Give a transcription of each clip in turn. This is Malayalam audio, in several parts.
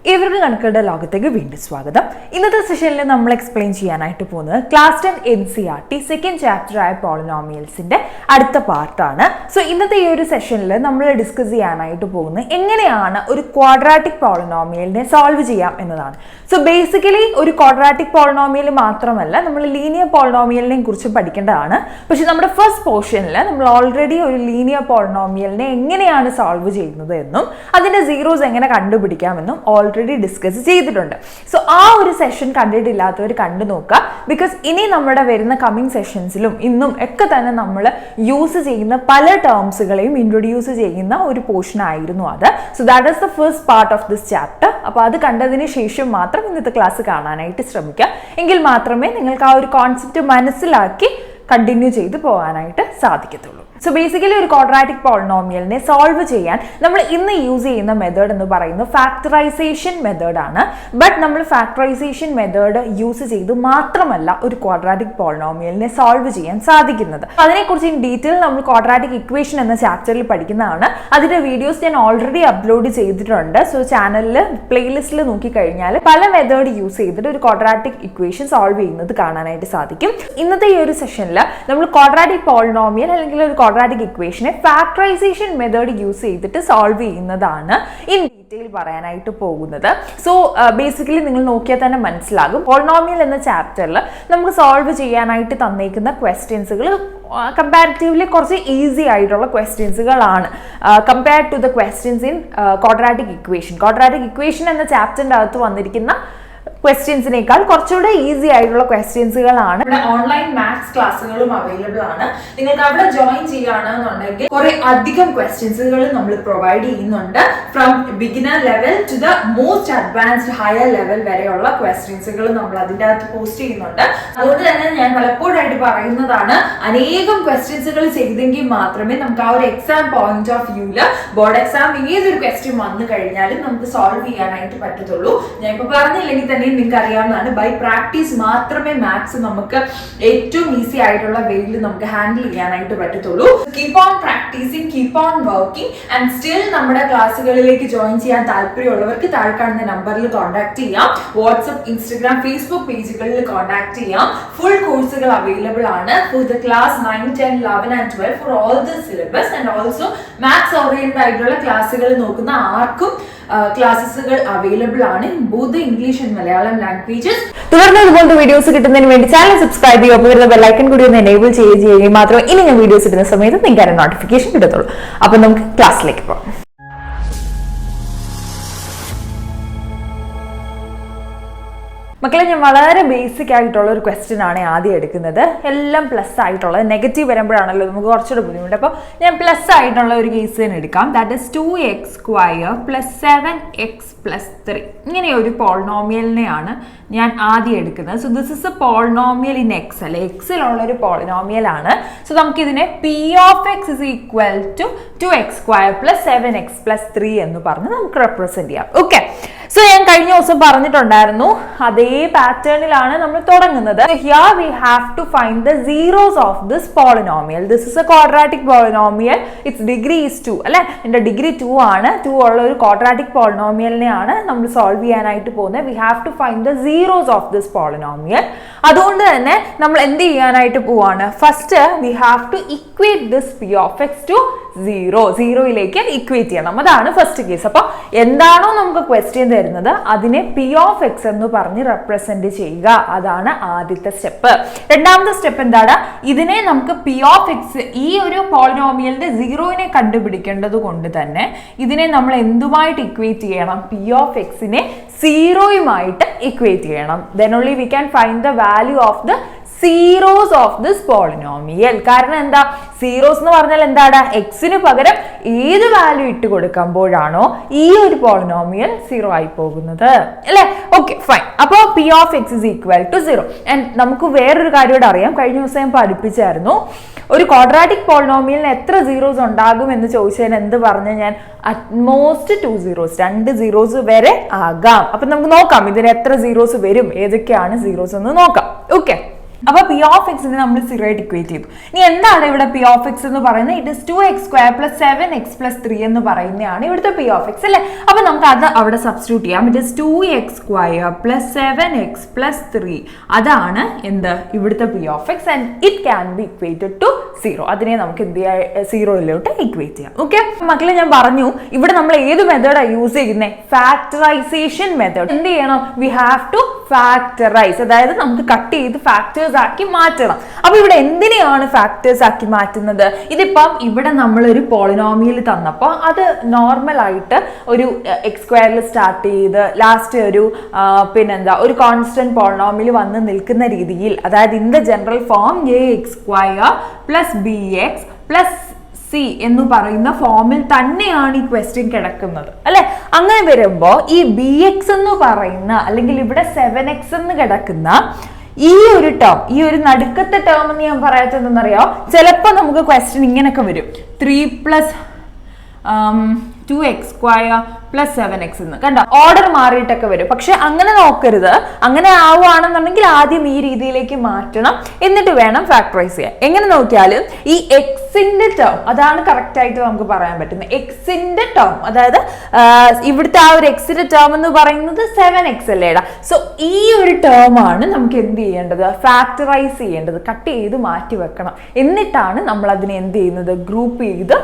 ഇവർക്ക് കണക്കുകളുടെ ലോകത്തേക്ക് വീണ്ടും സ്വാഗതം. ഇന്നത്തെ സെഷനിൽ നമ്മൾ എക്സ്പ്ലെയിൻ ചെയ്യാനായിട്ട് പോകുന്നത് ക്ലാസ് 10 NCERT സെക്കൻഡ് ചാപ്റ്റർ ആയ പോളിനോമിയൽസിന്റെ അടുത്ത പാർട്ടാണ്. സോ ഇന്നത്തെ ഈ ഒരു സെഷനിൽ നമ്മൾ ഡിസ്കസ് ചെയ്യാനായിട്ട് പോകുന്നത് എങ്ങനെയാണ് ഒരു ക്വാഡ്രാറ്റിക് പോളിനോമിയലിനെ സോൾവ് ചെയ്യാം എന്നതാണ്. സോ ബേസിക്കലി ഒരു ക്വാഡ്രാറ്റിക് പോളിനോമിയൽ മാത്രമല്ല, നമ്മൾ ലീനിയർ പോളിനോമിയലിനെ കുറിച്ച് പഠിക്കേണ്ടതാണ്. പക്ഷെ നമ്മുടെ ഫസ്റ്റ് പോർഷനിൽ നമ്മൾ ഓൾറെഡി ഒരു ലീനിയർ പോളിനോമിയലിനെ എങ്ങനെയാണ് സോൾവ് ചെയ്യുന്നത് എന്നും അതിന്റെ സീറോസ് എങ്ങനെ കണ്ടുപിടിക്കാമെന്നും ഓൾറെഡി ഡിസ്കസ് ചെയ്തിട്ടുണ്ട്. സോ ആ ഒരു സെഷൻ കണ്ടിട്ടില്ലാത്തവർ കണ്ടു നോക്കുക. ബിക്കോസ് ഇനി നമ്മുടെ വരുന്ന കമ്മിങ് സെഷൻസിലും ഇന്നും ഒക്കെ തന്നെ നമ്മൾ യൂസ് ചെയ്യുന്ന പല ടേംസുകളെയും ഇൻട്രൊഡ്യൂസ് ചെയ്യുന്ന ഒരു പോർഷൻ ആയിരുന്നു അത്. So that is the first part of this chapter. അപ്പോൾ അത് കണ്ടതിന് ശേഷം മാത്രം ഇന്നത്തെ ക്ലാസ് കാണാനായിട്ട് ശ്രമിക്കുക. എങ്കിൽ മാത്രമേ നിങ്ങൾക്ക് ആ ഒരു കോൺസെപ്റ്റ് മനസ്സിലാക്കി കണ്ടിന്യൂ ചെയ്ത് പോകാനായിട്ട് സാധിക്കത്തുള്ളൂ. സോ ബേസിക്കലി ഒരു ക്വാഡ്രാറ്റിക് പോളിനോമിയലിനെ സോൾവ് ചെയ്യാൻ നമ്മൾ ഇന്ന് യൂസ് ചെയ്യുന്ന മെത്തേഡ് എന്ന് പറയുന്നത് ഫാക്ടറൈസേഷൻ മെത്തേഡാണ്. ബട്ട് നമ്മൾ ഫാക്ടറൈസേഷൻ മെത്തേഡ് യൂസ് ചെയ്ത് മാത്രമല്ല ഒരു ക്വാഡ്രാറ്റിക് പോളിനോമിയലിനെ സോൾവ് ചെയ്യാൻ സാധിക്കുന്നത്. അതിനെക്കുറിച്ച് ഇൻ ഡീറ്റെയിൽ നമ്മൾ ക്വാഡ്രാറ്റിക് ഇക്വേഷൻ എന്ന ചാപ്റ്ററിൽ പഠിക്കുന്നതാണ്. അതിന്റെ വീഡിയോസ് ഞാൻ ഓൾറെഡി അപ്ലോഡ് ചെയ്തിട്ടുണ്ട്. സോ ചാനലിൽ പ്ലേലിസ്റ്റിൽ നോക്കിക്കഴിഞ്ഞാൽ പല മെത്തേഡ് യൂസ് ചെയ്തിട്ട് ഒരു ക്വാഡ്രാറ്റിക് ഇക്വേഷൻ സോൾവ് ചെയ്യുന്നത് കാണാനായിട്ട് സാധിക്കും. ഇന്നത്തെ ഈ ഒരു സെഷനിൽ നമ്മൾ ക്വാഡ്രാറ്റിക് പോളിനോമിയൽ അല്ലെങ്കിൽ ഒരു ക്വാഡ്രാറ്റിക് ഇക്വേഷനെ ഫാക്ടറൈസേഷൻ മെത്തേഡ് യൂസ് ചെയ്തിട്ട് സോൾവ് ചെയ്യുന്നതാണ് ഇൻ ഡീറ്റെയിൽ പറയാനായിട്ട് പോകുന്നത്. സോ ബേസിക്കലി നിങ്ങൾ നോക്കിയാൽ തന്നെ മനസ്സിലാകും, പോളിനോമിയൽ എന്ന ചാപ്റ്ററിൽ നമുക്ക് സോൾവ് ചെയ്യാനായിട്ട് തന്നേക്കുന്ന ക്വസ്റ്റ്യൻസുകൾ കമ്പാരിറ്റീവ്ലി കുറച്ച് ഈസി ആയിട്ടുള്ള ക്വസ്റ്റ്യൻസുകളാണ് compared to the questions in quadratic equation. Quadratic equation എന്ന ചാപ്റ്ററിൻ്റെ അകത്ത് വന്നിരിക്കുന്ന ക്വസ്റ്റ്യൻസിനേക്കാൾ കുറച്ചുകൂടെ ഈസി ആയിട്ടുള്ള ക്വസ്റ്റ്യൻസുകളാണ്. ഓൺലൈൻ മാത്സ് ക്ലാസ്സുകളും അവൈലബിൾ ആണ്. നിങ്ങൾക്ക് അവിടെ ജോയിൻ ചെയ്യുകയാണെന്നുണ്ടെങ്കിൽ കുറെ അധികം ക്വസ്റ്റ്യൻസുകൾ നമ്മൾ പ്രൊവൈഡ് ചെയ്യുന്നുണ്ട്. From beginner level two the most advanced higher level വരെയുള്ള ക്വസ്റ്റ്യൻസുകൾ നമ്മൾ അതിൻ്റെ അകത്ത് പോസ്റ്റ് ചെയ്യുന്നുണ്ട്. അതുകൊണ്ട് തന്നെ ഞാൻ പലപ്പോഴായിട്ട് പറയുന്നതാണ്, അനേകം ക്വസ്റ്റ്യൻസുകൾ ചെയ്തെങ്കിൽ മാത്രമേ നമുക്ക് ആ ഒരു എക്സാം പോയിന്റ് ഓഫ് വ്യൂല് ബോർഡ് എക്സാം ഏതൊരു ക്വസ്റ്റ്യൻ വന്നു കഴിഞ്ഞാലും നമുക്ക് സോൾവ് ചെയ്യാനായിട്ട് പറ്റത്തുള്ളൂ. ഞാൻ ഇപ്പൊ പറഞ്ഞില്ലെങ്കിൽ തന്നെ നിങ്ങൾക്ക് അറിയാവുന്നതാണ്, ബൈ പ്രാക്ടീസ് മാത്രമേ മാത്സ് നമുക്ക് ഏറ്റവും ഈസി ആയിട്ടുള്ള വേയിൽ നമുക്ക് ഹാൻഡിൽ ചെയ്യാനായിട്ട് പറ്റത്തുള്ളൂ. Keep on practising, keep on working and still നമ്മുടെ ക്ലാസ്സുകളിലേക്ക് ജോയിൻ ചെയ്യാൻ താല്പര്യമുള്ളവർക്ക് താഴെ കാണുന്ന നമ്പറിൽ കോൺടാക്ട് ചെയ്യാം. വാട്സ്ആപ്പ്, ഇൻസ്റ്റഗ്രാം, ഫേസ്ബുക്ക് പേജുകളിൽ കോൺടാക്ട് ചെയ്യാം. ഫുൾ കോഴ്സുകൾ അവൈലബിൾ ആണ് for the class 9, 10, 11 and 12 for all the syllabus. And also maths oriented ആയിട്ടുള്ള ക്ലാസ്സുകൾ നോക്കുന്ന ആർക്കും ക്ലാസ്സുകൾ അവൈലബിൾ ആണ് in both English and Malayalam languages. തുടർന്ന് ഇതുപോലത്തെ വീഡിയോസ് കിട്ടുന്നതിന് വേണ്ടി ചാനൽ സബ്സ്ക്രൈബ് ചെയ്യുക. വരുന്ന ബെല്ലൈക്കൺ കൂടി ഒന്ന് എനേബിൾ ചെയ്യുകയും മാത്രമേ ഇനി ഞാൻ വീഡിയോസ് ഇടുന്ന സമയത്ത് നിങ്ങൾക്ക് നോട്ടിഫിക്കേഷൻ കിട്ടത്തുള്ളൂ. അപ്പൊ നമുക്ക് ക്ലാസ്സിലേക്ക് പോകാം. മക്കളെ, ഞാൻ വളരെ ബേസിക് ആയിട്ടുള്ള ഒരു ക്വസ്റ്റ്യൻ ആണ് ആദ്യം എടുക്കുന്നത്. എല്ലാം പ്ലസ് ആയിട്ടുള്ളത്. നെഗറ്റീവ് വരുമ്പോഴാണല്ലോ നമുക്ക് കുറച്ചുകൂടെ ബുദ്ധിമുട്ട്. അപ്പോൾ ഞാൻ പ്ലസ് ആയിട്ടുള്ള ഒരു കേസ് തന്നെ എടുക്കാം. That is 2x² + 7x + 3. ഇങ്ങനെ ഒരു പോളിനോമിയലിനെയാണ് ഞാൻ ആദ്യം എടുക്കുന്നത്. So this is A polynomial in X, അല്ലെ എക്സിലുള്ള ഒരു പോളിനോമിയൽ ആണ്. സോ നമുക്കിതിനെ P(x) = 2x² + 7x + 3 എന്ന് പറഞ്ഞ് നമുക്ക് റെപ്രസെന്റ് ചെയ്യാം. ഓക്കെ, സോ ഞാൻ കഴിഞ്ഞ ദിവസം പറഞ്ഞിട്ടുണ്ടായിരുന്നു, അതേ പാറ്റേണിലാണ് നമ്മൾ തുടങ്ങുന്നത്. Here we have to find the zeros of this polynomial. This is a quadratic polynomial. Its degree is 2, അല്ലെ? ഇതിന്റെ ഡിഗ്രി 2 ആണ്. 2 ഉള്ള ഒരു ക്വാഡ്രാറ്റിക് പോളിനോമിയലിനെയാണ് നമ്മൾ സോൾവ് ചെയ്യാനായിട്ട് പോകുന്നത്. We have to find the zeros of this polynomial. അതുകൊണ്ട് തന്നെ നമ്മൾ എന്ത് ചെയ്യാനായിട്ട് പോവാണ്? First we have to equate this P(x) to 0. 0യിലേക്ക് ഇക്വേറ്റ് ചെയ്യണം. അതാണ് ഫസ്റ്റ് കേസ്. അപ്പോൾ എന്താണോ നമുക്ക് ക്വസ്റ്റ്യൻ തരുന്നത് അതിനെ P(x) എന്ന് പറഞ്ഞ് റെപ്രസെന്റ് ചെയ്യുക. അതാണ് ആദ്യത്തെ സ്റ്റെപ്പ്. രണ്ടാമത്തെ സ്റ്റെപ്പ് എന്താണ്? ഇതിനെ നമുക്ക് P(x) ഈ ഒരു പോളിനോമിയലിന്റെ സീറോയിനെ കണ്ടുപിടിക്കേണ്ടത് കൊണ്ട് തന്നെ ഇതിനെ നമ്മൾ എന്തുമായിട്ട് ഇക്വേറ്റ് ചെയ്യണം? P(x)നെ സീറോയുമായിട്ട് ഇക്വേറ്റ് ചെയ്യണം. Then only we can find the value of the zeros of this polynomial. കാരണം എന്താ? സീറോസ് എന്ന് പറഞ്ഞാൽ എന്താണ്? എക്സിന് പകരം ഏത് വാല്യൂ ഇട്ട് കൊടുക്കുമ്പോഴാണോ ഈ ഒരു പോളിനോമിയൽ സീറോ ആയി പോകുന്നത്, അല്ലെ? Okay, fine. അപ്പോൾ P(x) = 0. ആൻഡ് നമുക്ക് വേറൊരു കാര്യം കൂടെ അറിയാം. കഴിഞ്ഞ ദിവസം ഞാൻ പഠിപ്പിച്ചായിരുന്നു, ഒരു ക്വാഡ്രാറ്റിക് പോളിനോമിയലിന് എത്ര സീറോസ് ഉണ്ടാകും എന്ന് ചോദിച്ചതിന് എന്ത് പറഞ്ഞു ഞാൻ? അറ്റ്മോസ്റ്റ് 2 zeros, 2 zeros വരെ ആകാം. അപ്പൊ നമുക്ക് നോക്കാം ഇതിന് എത്ര സീറോസ് വരും, ഏതൊക്കെയാണ് സീറോസ് എന്ന് നോക്കാം. ഓക്കെ, അപ്പൊ പി ഓഫ് എക്സിനെ നമ്മൾ 0 ആയിട്ട് ഇക്വേറ്റ് ചെയ്തു. ഇനി എന്താണ് ഇവിടെ പി ഓഫ് എക്സ് എന്ന് പറയുന്നത്? ഇറ്റ് ഇസ് 2x² + 7x + 3 എന്ന് പറയുന്നതാണ് ഇവിടുത്തെ പി ഓഫ് എക്സ് അല്ലെ. അപ്പൊ നമുക്ക് അത് അവിടെ സബ്സ്റ്റിറ്റ്യൂട്ട് ചെയ്യാം. ഇറ്റ് ഇസ് 2x² + 7x + 3 അതാണ് എന്ത് ഇവിടുത്തെ p of x and it can be equated to 0. അതിനെ നമുക്ക് എന്ത് ചെയ്യാം? 0 ഇക്വേറ്റ് ചെയ്യാം. ഓക്കെ മക്കളെ, ഞാൻ പറഞ്ഞു ഇവിടെ നമ്മൾ ഏത് മെത്തേഡാണ് യൂസ് ചെയ്യുന്നത്? Factorisation method. എന്ത് ചെയ്യണം? വി ഹാവ് ടു ഫാക്ടറൈസ്, അതായത് നമുക്ക് കട്ട് ചെയ്ത് ഫാക്ടേഴ്സ് ആക്കി മാറ്റണം. അപ്പൊ ഇവിടെ എന്തിനെയാണ് ഫാക്ടേഴ്സ് ആക്കി മാറ്റുന്നത്? ഇതിപ്പം ഇവിടെ നമ്മളൊരു പോളിനോമിയൽ തന്നപ്പോൾ അത് നോർമൽ ആയിട്ട് ഒരു x² സ്റ്റാർട്ട് ചെയ്ത് ലാസ്റ്റ് ഒരു പിന്നെന്താ ഒരു കോൺസ്റ്റന്റ് പോളിനോമിയൽ വന്ന് നിൽക്കുന്ന രീതിയിൽ, അതായത് in the general form ax² + bx + c എന്ന് പറയുന്ന ഫോമിൽ തന്നെയാണ് ഈ ക്വസ്റ്റ്യൻ കിടക്കുന്നത് അല്ലെ. അങ്ങനെ വരുമ്പോ ഈ bx എന്ന് പറയുന്ന അല്ലെങ്കിൽ ഇവിടെ 7x എന്ന് കിടക്കുന്ന ഈ ഒരു ടേം, ഈ ഒരു നടുക്കത്തെ ടേം എന്ന് ഞാൻ പറയാത്തതെന്നറിയോ? ചിലപ്പോ നമുക്ക് ക്വസ്റ്റ്യൻ ഇങ്ങനെയൊക്കെ വരും, 3 + 2x² + 7x എന്ന് കണ്ടോ, ഓർഡർ മാറിയിട്ടൊക്കെ വരും. പക്ഷെ അങ്ങനെ നോക്കരുത്. അങ്ങനെ ആവുകയാണെന്നുണ്ടെങ്കിൽ ആദ്യം ഈ രീതിയിലേക്ക് മാറ്റണം, എന്നിട്ട് വേണം ഫാക്ടറൈസ് ചെയ്യാൻ. എങ്ങനെ നോക്കിയാലും ഈ എക്സിന്റെ ടേം അതാണ് കറക്റ്റ് ആയിട്ട് നമുക്ക് പറയാൻ പറ്റുന്നത്. എക്സിന്റെ ടേം, അതായത് ഇവിടുത്തെ ആ ഒരു എക്സിന്റെ ടേം എന്ന് പറയുന്നത് 7x അല്ലേടാ. സോ ഈ ഒരു ടേം ആണ് നമുക്ക് എന്ത് ചെയ്യേണ്ടത്? ഫാക്ടറൈസ് ചെയ്യേണ്ടത്, കട്ട് ചെയ്ത് മാറ്റി വെക്കണം. എന്നിട്ടാണ് നമ്മൾ അതിനെ എന്ത് ചെയ്യുന്നത്? ഗ്രൂപ്പ് ചെയ്ത്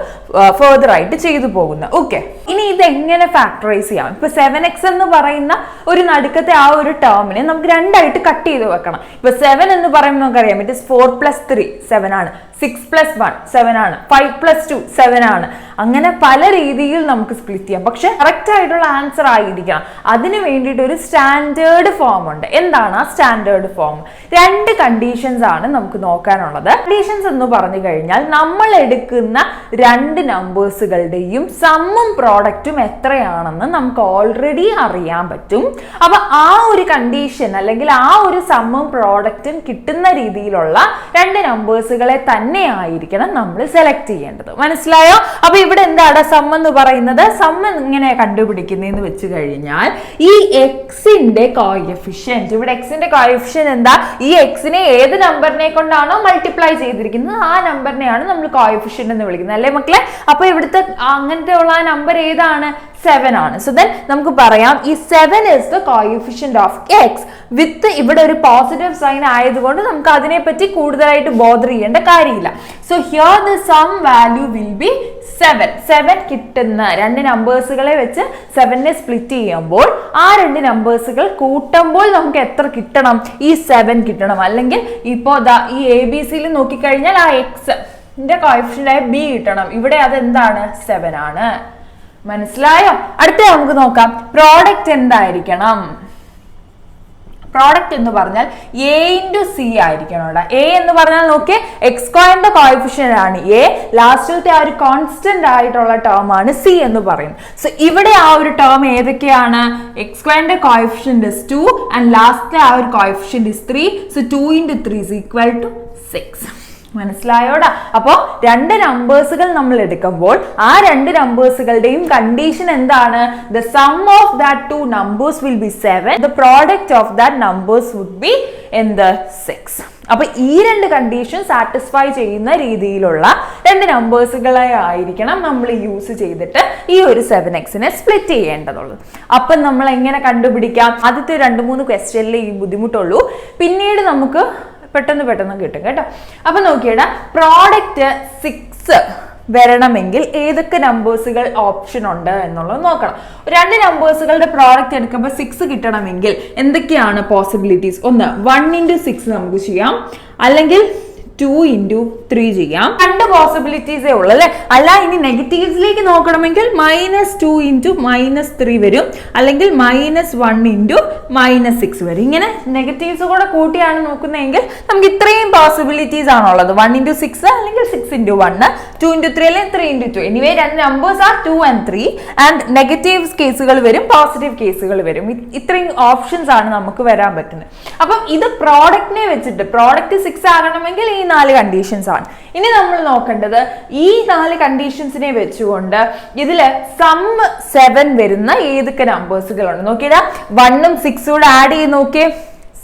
ഫർദർ ആയിട്ട് ചെയ്തു പോകുന്നത്. ഓക്കെ, ഇനി ഇത് എങ്ങനെ ഫാക്ടറൈസ് ചെയ്യാം? ഇപ്പൊ 7x എന്ന് പറയുന്ന ഒരു നടുക്കത്തെ ആ ഒരു ടേമിനെ നമുക്ക് രണ്ടായിട്ട് കട്ട് ചെയ്ത് വെക്കണം. ഇപ്പൊ 7 എന്ന് പറയുമ്പോൾ നമുക്കറിയാം ഇറ്റ് ഇസ് 4 + 3 7 ആണ്, 6 + 1 7 ആണ്, 5 + 2 7 ആണ്. അങ്ങനെ പല രീതിയിൽ നമുക്ക് സ്പ്ലിറ്റ് ചെയ്യാം. പക്ഷെ കറക്റ്റ് ആയിട്ടുള്ള ആൻസർ ആയിരിക്കണം. അതിന് വേണ്ടിയിട്ട് ഒരു സ്റ്റാൻഡേർഡ് ഫോം ഉണ്ട്. എന്താണ് ആ സ്റ്റാൻഡേർഡ് ഫോം? 2 കണ്ടീഷൻസ് ആണ് നമുക്ക് നോക്കാനുള്ളത്. കണ്ടീഷൻസ് എന്ന് പറഞ്ഞു കഴിഞ്ഞാൽ നമ്മൾ എടുക്കുന്ന 2 നമ്പേഴ്സുകളുടെയും സമ്മും പ്രോഡക്റ്റും എത്രയാണെന്ന് നമുക്ക് ഓൾറെഡി അറിയാൻ പറ്റും. അപ്പൊ ആ ഒരു കണ്ടീഷൻ അല്ലെങ്കിൽ ആ ഒരു സമ്മും പ്രോഡക്റ്റും കിട്ടുന്ന രീതിയിലുള്ള 2 നമ്പേഴ്സുകളെ തന്നെ ആയിരിക്കണം നമ്മൾ സെലക്ട് ചെയ്യേണ്ടത്. മനസ്സിലായോ? അപ്പൊ ഇവിടെ എന്താണ് സം എന്ന് പറയുന്നത്? സം ഇങ്ങനെ കണ്ടുപിടിക്കുന്നതെന്ന് വെച്ച് കഴിഞ്ഞാൽ ഈ എക്സിന്റെ കോഎഫിഷ്യന്റ്, ഇവിടെ എക്സിന്റെ കോഎഫിഷ്യന്റ് എന്താ? ഈ എക്സിനെ ഏത് നമ്പറിനെ കൊണ്ടാണോ മൾട്ടിപ്ലൈ ചെയ്തിരിക്കുന്നത് ആ നമ്പറിനെയാണ് നമ്മൾ കോഎഫിഷ്യന്റ് എന്ന് വിളിക്കുന്നത് അല്ലേ മക്കളെ? അപ്പൊ ഇവിടുത്തെ അങ്ങനത്തെ ഉള്ള നമ്പർ ഏതാണ്? 7 ആണ്. സോ ദെൻ നമുക്ക് പറയാം ഈ 7 is the coefficient of x with ഇവിടെ ഒരു പോസിറ്റീവ് സൈൻ ആയതുകൊണ്ട് നമുക്ക് അതിനെപ്പറ്റി കൂടുതലായിട്ട് ബോദർ ചെയ്യേണ്ട കാര്യമില്ല. So here the sum value will be 7. 7 കിട്ടുന്ന 2 നമ്പേഴ്സുകളെ വെച്ച് 7നെ സ്പ്ലിറ്റ് ചെയ്യുമ്പോൾ ആ 2 നമ്പേഴ്സുകൾ കൂട്ടുമ്പോൾ നമുക്ക് എത്ര കിട്ടണം? ഈ 7 കിട്ടണം. അല്ലെങ്കിൽ ഇപ്പോ ഈ ABC നോക്കിക്കഴിഞ്ഞാൽ ആ എക്സിന്റെ കോഎഫിഷ്യന്റ് ആയ b കിട്ടണം. ഇവിടെ അതെന്താണ്? 7 ആണ്. മനസ്സിലായോ? അടുത്ത നമുക്ക് നോക്കാം പ്രോഡക്റ്റ് എന്തായിരിക്കണം. പ്രോഡക്റ്റ് എന്ന് പറഞ്ഞാൽ a × c ആയിരിക്കണം. a എന്ന് പറഞ്ഞാൽ നോക്കിയേ x² കോഎഫിഷ്യന്റ് ആണ് a, ലാസ്റ്റിലത്തെ ആ ഒരു കോൺസ്റ്റന്റ് ആയിട്ടുള്ള ടേം ആണ് c എന്ന് പറയുന്നത്. സോ ഇവിടെ ആ ഒരു ടേം ഏതൊക്കെയാണ്? x² കോഎഫിഷ്യന്റ് is 2 ആൻഡ് ലാസ്റ്റിലെ ആ ഒരു കോഎഫിഷ്യന്റ് is 3. സോ 2 × 3 = 6. മനസ്സിലായോടാ? അപ്പോ 2 നമ്പേഴ്സുകൾ നമ്മൾ എടുക്കുമ്പോൾ ആ 2 നമ്പേഴ്സുകളുടെയും കണ്ടീഷൻ എന്താണ്? the sum of that 2 numbers will be 7, the product of that numbers would be in the 6. അപ്പൊ ഈ 2 കണ്ടീഷൻ സാറ്റിസ്ഫൈ ചെയ്യുന്ന രീതിയിലുള്ള 2 നമ്പേഴ്സുകളെ ആയിരിക്കണം നമ്മൾ യൂസ് ചെയ്തിട്ട് ഈ ഒരു 7xനെ സ്പ്ലിറ്റ് ചെയ്യേണ്ടതുള്ളത്. അപ്പൊ നമ്മൾ എങ്ങനെ കണ്ടുപിടിക്കാം? ആദ്യത്തെ 2-3 ക്വസ്റ്റ്യനിൽ ഈ ബുദ്ധിമുട്ടുള്ളൂ, പിന്നീട് നമുക്ക് പെട്ടെന്ന് കിട്ടും കേട്ടോ. അപ്പൊ നോക്കിയടാ, പ്രോഡക്റ്റ് 6 വരണമെങ്കിൽ ഏതൊക്കെ നമ്പേഴ്സുകൾ ഓപ്ഷൻ ഉണ്ട് എന്നുള്ളത് നോക്കണം. 2 നമ്പേഴ്സുകളുടെ പ്രോഡക്റ്റ് എടുക്കുമ്പോൾ 6 കിട്ടണമെങ്കിൽ എന്തൊക്കെയാണ് പോസിബിലിറ്റീസ്? ഒന്ന് 1 × 6 നമുക്ക് ചെയ്യാം, അല്ലെങ്കിൽ 2 × 3 ചെയ്യാം. 2 പോസിബിലിറ്റീസേ ഉള്ളൂ അല്ലെ. അല്ല ഇനി നെഗറ്റീവ്സിലേക്ക് നോക്കണമെങ്കിൽ -2 × -3 വരും, അല്ലെങ്കിൽ -1 × -6 വരും. ഇങ്ങനെ നെഗറ്റീവ്സ് കൂടെ കൂട്ടിയാണ് നോക്കുന്നതെങ്കിൽ നമുക്ക് ഇത്രയും പോസിബിലിറ്റീസ് ആണുള്ളത്. 1 × 6 അല്ലെങ്കിൽ 6 × 1, 2 × 3 അല്ലെങ്കിൽ 3 × 2. എനിവേ 2 നമ്പേഴ്സ് ആ 2 and 3 ആൻഡ് നെഗറ്റീവ്സ് കേസുകൾ വരും, പോസിറ്റീവ് കേസുകൾ വരും. ഇത്രയും ഓപ്ഷൻസ് ആണ് നമുക്ക് വരാൻ പറ്റുന്നത്. അപ്പം ഇത് പ്രോഡക്റ്റിനെ വെച്ചിട്ട് പ്രോഡക്റ്റ് 6 ആകണമെങ്കിൽ ഈ 4 കണ്ടീഷൻസ് ആണ്. ഇനി നമ്മൾ നോക്കേണ്ടത് ഈ 4 കണ്ടീഷൻസിനെ വെച്ചുകൊണ്ട് ഇതില് സം 7 വരുന്ന ഏതൊക്കെ നമ്പേഴ്സുകളുണ്ട് നോക്കിയാ. 1 ഉം 6 കൂടെ ആഡ് ചെയ്ത് നോക്കിയേ,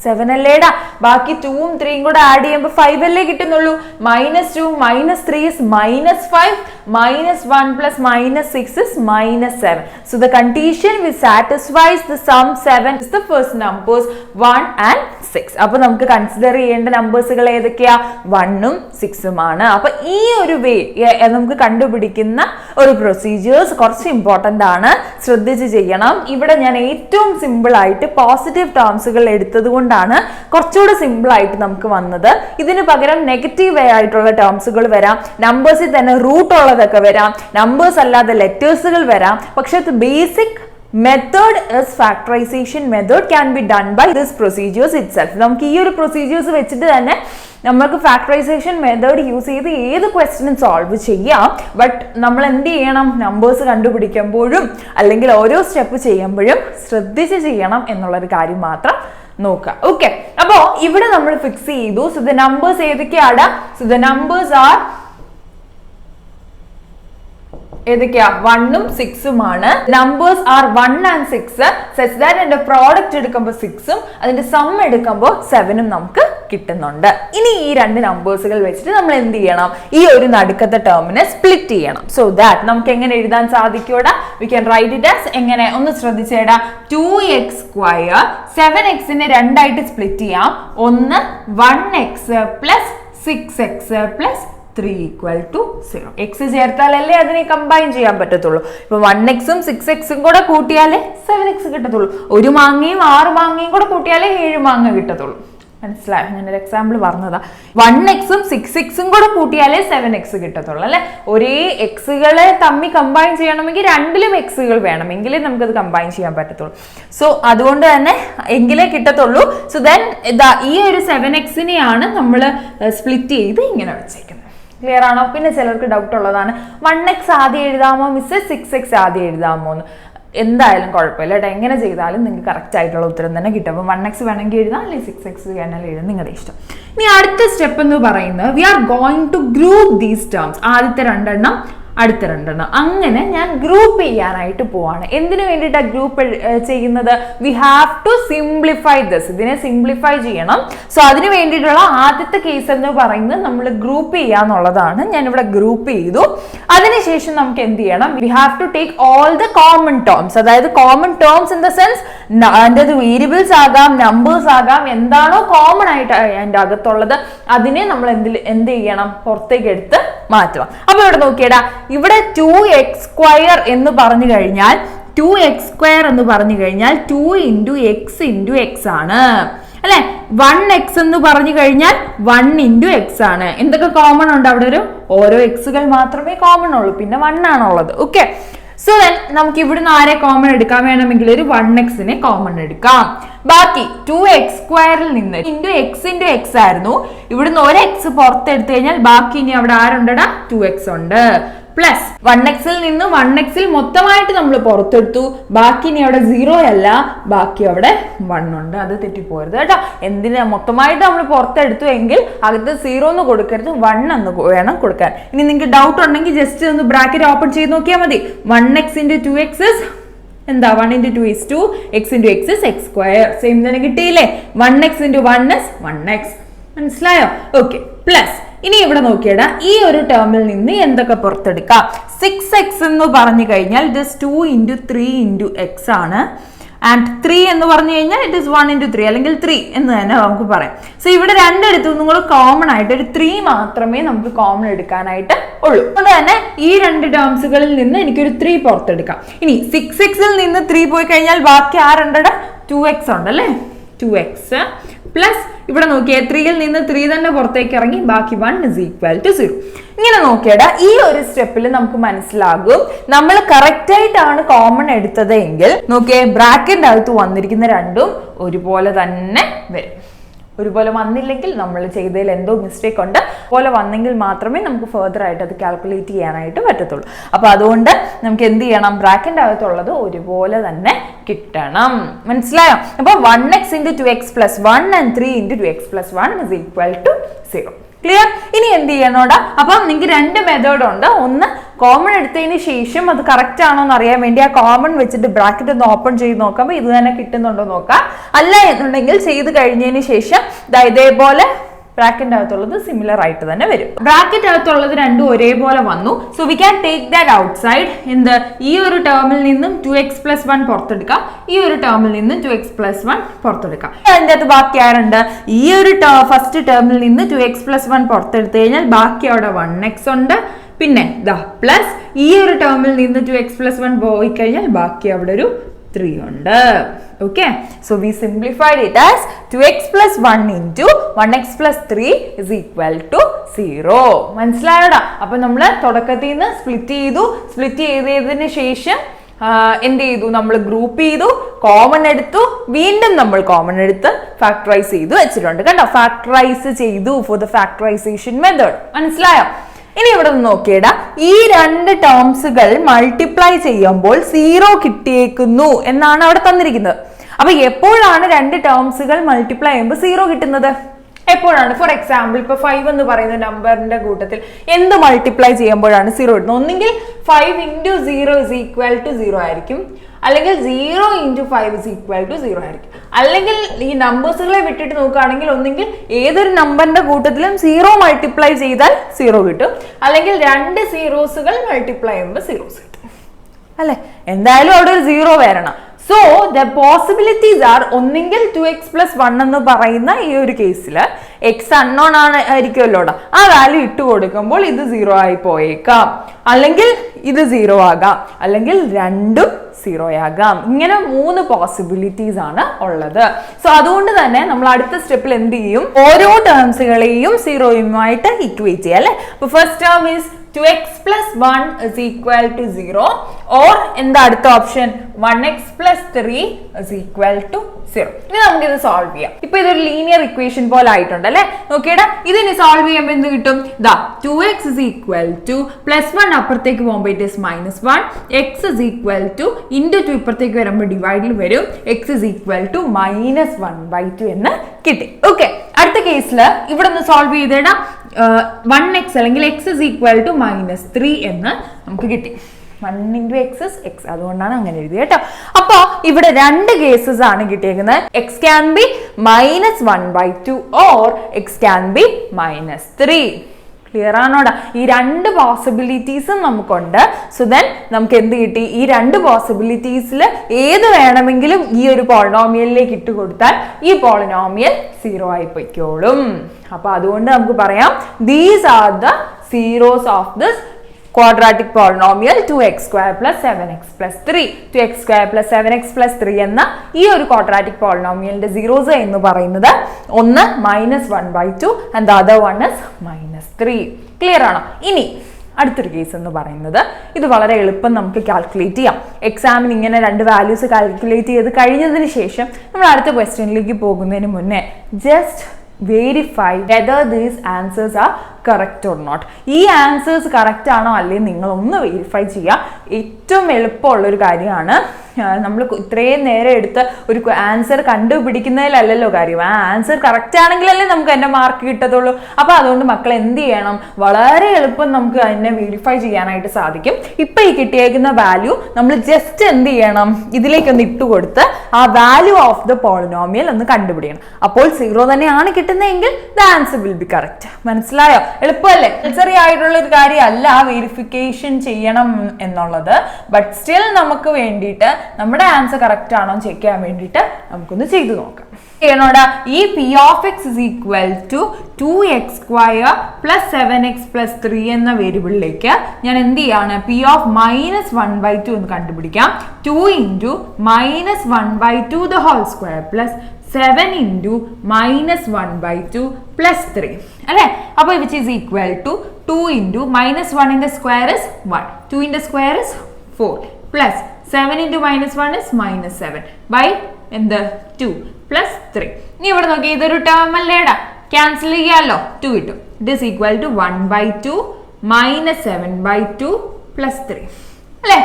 7 അല്ലേടാ. ബാക്കി 2ഉം 3യും കൂടെ ആഡ് ചെയ്യുമ്പോൾ 5 അല്ലേ കിട്ടുന്നുള്ളൂ. -2 -3 is -5, -1 plus -6 is -7. So the condition which satisfies the sum 7 is the first numbers 1 and 6. അപ്പൊ നമുക്ക് കൺസിഡർ ചെയ്യേണ്ട നമ്പേഴ്സുകൾ ഏതൊക്കെയാ? 1ഉം 6ഉം ആണ്. അപ്പൊ ഈ ഒരു വേ നമുക്ക് കണ്ടുപിടിക്കുന്ന ഒരു പ്രൊസീജിയേഴ്സ് കുറച്ച് ഇമ്പോർട്ടന്റ് ആണ്, ശ്രദ്ധിച്ച് ചെയ്യണം. ഇവിടെ ഞാൻ ഏറ്റവും സിമ്പിൾ ആയിട്ട് പോസിറ്റീവ് ടേംസുകൾ എടുത്തത് കൊണ്ടാണ് കുറച്ചുകൂടെ സിമ്പിൾ ആയിട്ട് നമുക്ക് വന്നത്. ഇതിന് പകരം നെഗറ്റീവ് വേ ആയിട്ടുള്ള ടേംസുകൾ വരാം, നമ്പേഴ്സിൽ തന്നെ റൂട്ട് ഉള്ളതൊക്കെ വരാം, നമ്പേഴ്സ് അല്ലാതെ ലെറ്റേഴ്സുകൾ വരാം. പക്ഷെ basic method is factorization method can be done by this procedures itself. നമുക്ക് ഈ ഒരു പ്രൊസീജിയേഴ്സ് വെച്ചിട്ട് തന്നെ നമുക്ക് ഫാക്ടറൈസേഷൻ മെത്തേഡ് യൂസ് ചെയ്ത് ഏത് ക്വസ്റ്റ്യനും സോൾവ് ചെയ്യാം. ബട്ട് നമ്മൾ എന്ത് ചെയ്യണം? നമ്പേഴ്സ് കണ്ടുപിടിക്കുമ്പോഴും അല്ലെങ്കിൽ ഓരോ സ്റ്റെപ്പ് ചെയ്യുമ്പോഴും ശ്രദ്ധിച്ച് ചെയ്യണം എന്നുള്ളൊരു കാര്യം മാത്രം നോക്കുക. ഓക്കെ, അപ്പോ ഇവിടെ നമ്മൾ ഫിക്സ് ചെയ്തു. സോ ദ നമ്പേഴ്സ് ഏതൊക്കെയാണ്? സോ ദ നമ്പേഴ്സ് ആർ ഏതൊക്കെയാ? 1ഉം 6ഉം ആണ്. Numbers are 1 and 6 such that എന്റെ പ്രോഡക്റ്റ് എടുക്കുമ്പോൾ 6ഉം അതിന്റെ സം എടുക്കുമ്പോൾ 7ഉം നമുക്ക് കിട്ടുന്നുണ്ട്. ഇനി ഈ രണ്ട് നമ്പേഴ്സുകൾ വെച്ചിട്ട് നമ്മൾ എന്ത് ചെയ്യണം? ഈ ഒരു നടുക്കത്തെ ടേമിനെ സ്പ്ലിറ്റ് ചെയ്യണം. സോ ദാറ്റ് നമുക്ക് എങ്ങനെ എഴുതാൻ സാധിക്കൂടാ? We can write it as എങ്ങനെ? ഒന്ന് ശ്രദ്ധിച്ചേടാ. 2x² 7x-നെ രണ്ടായിട്ട് സ്പ്ലിറ്റ് ചെയ്യാം. ഒന്ന് 1x plus 6x plus 3 equal to 0. x ചേർത്താലല്ലേ അതിനെ കമ്പൈൻ ചെയ്യാൻ പറ്റത്തുള്ളൂ. ഇപ്പൊ 1x-ഉം 6x-ഉം കൂടെ കൂട്ടിയാലേ 7x കിട്ടത്തുള്ളൂ. ഒരു മാങ്ങയും 6 മാങ്ങയും കൂടെ കൂട്ടിയാലേ 7 മാങ്ങ കിട്ടത്തുള്ളൂ. മനസ്സിലായോ? ഞാനൊരു എക്സാമ്പിൾ പറഞ്ഞതാ. 1x-ഉം 6x-ഉം കൂടെ കൂട്ടിയാലേ 7x കിട്ടത്തുള്ളൂ അല്ലെ. ഒരേ എക്സുകളെ തമ്മിൽ കമ്പൈൻ ചെയ്യണമെങ്കിൽ രണ്ടിലും എക്സുകൾ വേണം, എങ്കിലേ നമുക്കത് കമ്പൈൻ ചെയ്യാൻ പറ്റത്തുള്ളൂ. സോ അതുകൊണ്ട് തന്നെ എങ്കിലേ കിട്ടത്തുള്ളൂ. സോ ദെൻ ഈ ഒരു 7x-നെയാണ് നമ്മൾ സ്പ്ലിറ്റ് ചെയ്ത് ഇങ്ങനെ വെച്ചേക്കുന്നത്. ക്ലിയർ ആണോ? പിന്നെ ചിലർക്ക് ഡൗട്ട് ഉള്ളതാണ്, 1x ആദ്യം എഴുതാമോ മിസ്, 6x ആദ്യം എഴുതാമോ എന്ന്. എന്തായാലും കുഴപ്പമില്ല കേട്ടോ, എങ്ങനെ ചെയ്താലും നിങ്ങൾക്ക് കറക്റ്റ് ആയിട്ടുള്ള ഉത്തരം തന്നെ കിട്ടും. അപ്പം 1x വേണമെങ്കിൽ എഴുതാം, അല്ലെങ്കിൽ 6x വേണമെങ്കിൽ എഴുതാം, നിങ്ങളുടെ ഇഷ്ടം. ഇനി അടുത്ത സ്റ്റെപ്പ് എന്ന് പറയുന്നത് we are going to group these terms. ആദ്യത്തെ രണ്ടെണ്ണം, അടുത്ത രണ്ടെണ്ണം, അങ്ങനെ ഞാൻ ഗ്രൂപ്പ് ചെയ്യാനായിട്ട് പോവാണ്. എന്തിനു വേണ്ടിയിട്ടാണ് ഗ്രൂപ്പ് ചെയ്യുന്നത്? We have to simplify this. ഇതിനെ സിംപ്ലിഫൈ ചെയ്യണം. സോ അതിന് വേണ്ടിയിട്ടുള്ള ആദ്യത്തെ കേസ് എന്ന് പറയുന്നത് നമ്മൾ ഗ്രൂപ്പ് ചെയ്യാന്നുള്ളതാണ്. ഞാനിവിടെ ഗ്രൂപ്പ് ചെയ്തു. അതിനുശേഷം നമുക്ക് എന്ത് ചെയ്യണം? We have to take all the common terms. അതായത് common terms in the sense അതിൻ്റെ വേരിയബിൾസ് ആകാം, നമ്പേഴ്സ് ആകാം, എന്താണോ കോമൺ ആയിട്ട് അതിൻ്റെ അകത്തുള്ളത് അതിനെ നമ്മൾ എന്ത് ചെയ്യണം? പുറത്തേക്ക് എടുത്ത് മാറ്റുക. അപ്പൊ ഇവിടെ നോക്കിയടാ, ഇവിടെ 2x² എന്ന് പറഞ്ഞു കഴിഞ്ഞാൽ 2x² എന്ന് പറഞ്ഞു കഴിഞ്ഞാൽ 2 × x × x ആണ് അല്ലെ. 1x എന്ന് പറഞ്ഞു കഴിഞ്ഞാൽ 1 × x ആണ്. എന്തൊക്കെ കോമൺ ഉണ്ട് അവിടെ? ഓരോ എക്സുകൾ മാത്രമേ കോമൺ ഉള്ളൂ, പിന്നെ 1 ആണുള്ളത്. ഓക്കെ, സോ ദെൻ നമുക്ക് ഇവിടുന്ന് ആരെ കോമൺ എടുക്കാൻ? വേണമെങ്കിൽ ഒരു 1x-നെ കോമൺ എടുക്കാം. ബാക്കി 2x² നിന്ന് x × x ആയിരുന്നു. ഇവിടുന്ന് ഒരു x പുറത്തെടുത്തു കഴിഞ്ഞാൽ ബാക്കി ഇനി അവിടെ ആരുണ്ടടാ? 2x ഉണ്ട്. പ്ലസ് 1x-ൽ നിന്ന് 1x-ൽ മൊത്തമായിട്ട് നമ്മൾ പുറത്തെടുത്തു. ബാക്കി ഇനി അവിടെ 0 അല്ല, ബാക്കി അവിടെ 1 ഉണ്ട്. അത് തെറ്റിപ്പോരുത് കേട്ടോ. എന്തിനാ മൊത്തമായിട്ട് നമ്മൾ പുറത്തെടുത്തു എങ്കിൽ അകത്ത് 0 എന്ന് കൊടുക്കരുത്, 1 എന്ന് വേണം കൊടുക്കാൻ. ഇനി നിങ്ങൾക്ക് ഡൗട്ട് ഉണ്ടെങ്കിൽ ജസ്റ്റ് ഒന്ന് ബ്രാക്കറ്റ് ഓപ്പൺ ചെയ്ത് നോക്കിയാൽ മതി. 1x × 2x എന്താ? 1 × 2 is 2, x × x is x². Same തന്നെ കിട്ടിയില്ലേ? 1x × 1 is 1x. മനസ്സിലായോ? ഓക്കെ, പ്ലസ് ഇനി ഇവിടെ നോക്കിയടാ, ഈ ഒരു ടേമിൽ നിന്ന് എന്തൊക്കെ പുറത്തെടുക്കാം? 6x എന്ന് പറഞ്ഞു കഴിഞ്ഞാൽ ഇറ്റ് ഇസ് 2 × 3 × x ആണ്. ആൻഡ് 3 എന്ന് പറഞ്ഞു കഴിഞ്ഞാൽ ഇറ്റ് ഇസ് 1 × 3 അല്ലെങ്കിൽ 3 എന്ന് തന്നെ നമുക്ക് പറയാം. സോ ഇവിടെ രണ്ടെടുത്തും നിങ്ങൾ കോമൺ ആയിട്ട് ഒരു 3 മാത്രമേ നമുക്ക് കോമൺ എടുക്കാനായിട്ട് ഉള്ളൂ. അതുകൊണ്ട് തന്നെ ഈ രണ്ട് ടേംസുകളിൽ നിന്ന് എനിക്കൊരു 3 പുറത്തെടുക്കാം. ഇനി 6x-ൽ നിന്ന് 3 പോയി കഴിഞ്ഞാൽ ബാക്കി ആരുണ്ടടാ? 2x ഉണ്ടല്ലേ. 2x പ്ലസ് ഇവിടെ നോക്കിയേ, 3-ൽ നിന്ന് 3 തന്നെ പുറത്തേക്ക് ഇറങ്ങി, ബാക്കി 1 is equal to 0. ഇങ്ങനെ നോക്കിയടാ, ഈ ഒരു സ്റ്റെപ്പിൽ നമുക്ക് മനസ്സിലാകും നമ്മൾ കറക്റ്റ് ആയിട്ടാണ് കോമൺ എടുത്തത് എങ്കിൽ നോക്കിയേ, ബ്രാക്കറ്റിന്റെ അകത്ത് വന്നിരിക്കുന്ന രണ്ടും ഒരുപോലെ തന്നെ വരും. ഒരുപോലെ വന്നില്ലെങ്കിൽ നമ്മൾ ചെയ്തതിൽ എന്തോ മിസ്റ്റേക്ക് ഉണ്ട്. പോലെ വന്നെങ്കിൽ മാത്രമേ നമുക്ക് ഫർദർ ആയിട്ട് അത് കാൽക്കുലേറ്റ് ചെയ്യാനായിട്ട് പറ്റത്തുള്ളൂ. അപ്പൊ അതുകൊണ്ട് നമുക്ക് എന്ത് ചെയ്യണം? ബ്രാക്കറ്റിന്റെ അകത്തുള്ളത് ഒരുപോലെ തന്നെ കിട്ടണം. മനസ്സിലായോ? അപ്പൊ 1x × 2x + 1 and 3 × 2x + 1 is equal to 0. Clear? ഇനി എന്ത് ചെയ്യണോടാ? അപ്പം നിങ്ങൾക്ക് രണ്ട് മെത്തേഡ് ഉണ്ട്. ഒന്ന് കോമൺ എടുത്തതിന് ശേഷം അത് കറക്റ്റ് ആണോ എന്ന് അറിയാൻ വേണ്ടി ആ കോമൺ വെച്ചിട്ട് ബ്രാക്കറ്റ് ഒന്ന് ഓപ്പൺ ചെയ്ത് നോക്കുമ്പോൾ ഇത് തന്നെ കിട്ടുന്നുണ്ടോ നോക്കാം. അല്ല എന്നുണ്ടെങ്കിൽ ചെയ്ത് കഴിഞ്ഞതിന് ശേഷം ഇതേപോലെ ബ്രാക്കറ്റിന്റെ അകത്തുള്ളത് സിമിലർ ആയിട്ട് തന്നെ വരും. ബ്രാക്കറ്റ് അകത്തുള്ളത് രണ്ടും ഒരേപോലെ വന്നു. So we can take that outside. എന്ത്? ഈ ഒരു ടേമിൽ നിന്നും 2x+1 പുറത്തെടുക്കാം, ഈ ഒരു ടേമിൽ നിന്നും 2x+1 പുറത്തെടുക്കാം. അതിൻ്റെ അകത്ത് ബാക്കി ആരുണ്ട്? ഈ ഒരു ഫസ്റ്റ് ടേമിൽ നിന്ന് 2x+1 പുറത്തെടുത്തു കഴിഞ്ഞാൽ ബാക്കി അവിടെ 1x ഉണ്ട്. പിന്നെ പ്ലസ് ഈ ഒരു ടേമിൽ നിന്ന് 2x+1 പോയി കഴിഞ്ഞാൽ ബാക്കി അവിടെ ഒരു 3 ഉണ്ട്. Okay, so we simplified it as 2x+1 into 1x+3 is equal to 0. മനസ്സിലായോടാ? അപ്പൊ നമ്മള് തുടക്കത്തിൽ നിന്ന് സ്പ്ലിറ്റ് ചെയ്തതിന് ശേഷം എന്ത് ചെയ്തു? നമ്മൾ ഗ്രൂപ്പ് ചെയ്തു, കോമൺ എടുത്തു, വീണ്ടും നമ്മൾ കോമൺ എടുത്ത് ഫാക്ടറൈസ് ചെയ്തു വെച്ചിട്ടുണ്ട്. കണ്ടോ? ഫാക്ടറൈസ് ചെയ്തു ഫോർ ദ ഫാക്ടറൈസേഷൻ മെത്തേഡ്. മനസ്സിലായോ? ഇനി ഇവിടെ നിന്ന് നോക്കിയടാ, ഈ രണ്ട് ടേംസുകൾ മൾട്ടിപ്ലൈ ചെയ്യുമ്പോൾ 0 കിട്ടിയേക്കുന്നു എന്നാണ് അവിടെ തന്നിരിക്കുന്നത്. അപ്പൊ എപ്പോഴാണ് രണ്ട് ടേംസുകൾ മൾട്ടിപ്ലൈ ചെയ്യുമ്പോൾ 0 കിട്ടുന്നത്? എപ്പോഴാണ്? ഫോർ എക്സാമ്പിൾ ഇപ്പൊ 5 എന്ന് പറയുന്ന നമ്പറിന്റെ കൂട്ടത്തിൽ എന്ത് മൾട്ടിപ്ലൈ ചെയ്യുമ്പോഴാണ് 0 കിട്ടുന്നത്? ഒന്നെങ്കിൽ 5 × 0 = 0 ആയിരിക്കും, അല്ലെങ്കിൽ 0 × 5 = 0 ആയിരിക്കും. അല്ലെങ്കിൽ ഈ നമ്പേഴ്സുകളെ വിട്ടിട്ട് നോക്കുകയാണെങ്കിൽ ഒന്നെങ്കിൽ ഏതൊരു നമ്പറിന്റെ കൂട്ടത്തിലും 0 മൾട്ടിപ്ലൈ ചെയ്താൽ 0 കിട്ടും, അല്ലെങ്കിൽ രണ്ട് സീറോസുകൾ മൾട്ടിപ്ലൈ ചെയ്യുമ്പോൾ സീറോസ് കിട്ടും. അല്ലെ? എന്തായാലും അവിടെ ഒരു 0 വരണം. സോ ദ പോസിബിലിറ്റീസ് ആർ, ഒന്നെങ്കിൽ 2x+1 എന്ന് പറയുന്ന ഈ ഒരു കേസിൽ എക്സ് അൺനോൺ ആയിരിക്കുമല്ലോടാ, ആ വാല്യൂ ഇട്ട് കൊടുക്കുമ്പോൾ ഇത് 0 ആയി പോയേക്കാം, അല്ലെങ്കിൽ ഇത് 0 ആകാം, അല്ലെങ്കിൽ രണ്ടും 0 ആകാം. ഇങ്ങനെ 3 പോസിബിലിറ്റീസ് ആണ് ഉള്ളത്. സോ അതുകൊണ്ട് തന്നെ നമ്മൾ അടുത്ത സ്റ്റെപ്പിൽ എന്ത് ചെയ്യും? ഓരോ ടേംസുകളെയും 0യുമായിട്ട് ഇക്വേറ്റ് ചെയ്യാം. അല്ലെ? അപ്പൊ first term is 2x+1 is equal to 0, or എന്താ അടുത്ത option? 1x+3 is equal to 0. ഇനി നമുക്ക് ഇത് സോൾവ് ചെയ്യാം. ഇപ്പൊ ഇതൊരു ലീനിയർ ഇക്വേഷൻ പോലെ ആയിട്ടുണ്ട് അല്ലെ? നോക്കിയടാ, ഇതിന് സോൾവ് ചെയ്യുമ്പോൾ എന്ത് കിട്ടും? 2x is equal to +1 അപ്പുറത്തേക്ക് പോകുമ്പോൾ it is -1, x is equal to × 2 ഇപ്പുറത്തേക്ക് വരുമ്പോൾ ഡിവൈഡിൽ വരും, x is equal to -1/2 എന്ന് കിട്ടി. ഓക്കെ, അടുത്ത കേസിൽ ഇവിടെ നിന്ന് സോൾവ് ചെയ്തേടാ 1x അല്ലെങ്കിൽ x is equal to -3 എന്ന് നമുക്ക് കിട്ടി. 1 × x is x, അതുകൊണ്ടാണ് അങ്ങനെ എഴുതിയത് കേട്ടോ. അപ്പൊ ഇവിടെ രണ്ട് കേസസ് ആണ് കിട്ടിയേക്കുന്നത്. x can be -1/2 or x can be -3. Clear ആണോടാ? ഈ രണ്ട് പോസിബിലിറ്റീസും നമുക്കുണ്ട്. സോ ദെൻ നമുക്ക് എന്ത് കിട്ടി? ഈ രണ്ട് പോസിബിലിറ്റീസിൽ ഏത് വേണമെങ്കിലും ഈ ഒരു പോളിനോമിയലിലേക്ക് ഇട്ട് കൊടുത്താൽ ഈ പോളിനോമിയൽ 0 ആയി പൊയ്ക്കോളും. അപ്പൊ അതുകൊണ്ട് നമുക്ക് പറയാം these are the zeros of this quadratic polynomial 2x² + 7x+3. 2x² + 7x+3 എന്ന ഈ ഒരു quadratic polynomialന്റെ സീറോസ് എന്ന് പറയുന്നത് ഒന്ന് -1/2 and the other one is -3. Clear ആണോ? ഇനി അടുത്തൊരു കേസ് എന്ന് പറയുന്നത് ഇത് വളരെ എളുപ്പം നമുക്ക് കാൽക്കുലേറ്റ് ചെയ്യാം. എക്സാമിന് ഇങ്ങനെ രണ്ട് വാല്യൂസ് കാൽക്കുലേറ്റ് ചെയ്ത് കഴിഞ്ഞതിന് ശേഷം നമ്മൾ അടുത്ത ക്വസ്റ്റ്യനിലേക്ക് പോകുന്നതിന് മുന്നേ just verify whether these answers are correct or not. ഈ ആൻസേഴ്സ് കറക്റ്റ് ആണോ അല്ലെങ്കിൽ നിങ്ങൾ ഒന്ന് വെരിഫൈ ചെയ്യുക. ഏറ്റവും എളുപ്പമുള്ള ഒരു കാര്യമാണ്. നമ്മൾ ഇത്രയും നേരം എടുത്ത് ഒരു ആൻസർ കണ്ടുപിടിക്കുന്നതിലല്ലല്ലോ കാര്യം, ആ ആൻസർ കറക്റ്റ് ആണെങ്കിലല്ലേ നമുക്ക് അതിന്റെ മാർക്ക് കിട്ടത്തുള്ളൂ. അപ്പൊ അതുകൊണ്ട് മക്കൾ എന്ത് ചെയ്യണം? വളരെ എളുപ്പം നമുക്ക് അതിനെ വെരിഫൈ ചെയ്യാനായിട്ട് സാധിക്കും. ഇപ്പൊ ഈ കിട്ടിയേക്കുന്ന വാല്യൂ നമ്മൾ ജസ്റ്റ് എന്ത് ചെയ്യണം? ഇതിലേക്കൊന്ന് ഇട്ട് കൊടുത്ത് ആ വാല്യൂ ഓഫ് ദ പോളിനോമിയൽ ഒന്ന് കണ്ടുപിടിക്കണം. അപ്പോൾ 0 തന്നെയാണ് കിട്ടുന്നതെങ്കിൽ the answer will be correct. മനസ്സിലായോ? എളുപ്പമല്ലേ? നെസസറി ആയിട്ടുള്ള ഒരു കാര്യമല്ല വെരിഫിക്കേഷൻ ചെയ്യണം എന്നുള്ളത്. ബട്ട് സ്റ്റിൽ നമുക്ക് വേണ്ടിയിട്ട് നമ്മുടെ ആൻസർ കറക്റ്റ് ആണോ ചെക്ക് ചെയ്യാൻ വേണ്ടിയിട്ട് നമുക്കൊന്ന് ചെയ്തു നോക്കാം. ചെയ്യണോടാ, ഈ p of x is equal to 2x² + 7x+3 എന്ന വേരിയബിളിലേക്ക് ഞാൻ എന്ത് ചെയ്യാണ്? p of -1/2 എന്ന് കണ്ടുപിടിക്കാം. 2 × -1/2 the whole square plus 7 × -1/2 + 3 അല്ലേ? അപ്പൊ which is equal to 2 × -1 in the square is 1, 2 in the square is 4 plus 7 × -1 is -7 by എന്ത് 2 plus 3. ഇനി ഇവിടെ നോക്കി, ഇതൊരു ടേം അല്ലേടാ, ക്യാൻസൽ ചെയ്യാമല്ലോ, 2 കിട്ടും. It is equal to 1/2 -7/2 plus 3 അല്ലേ?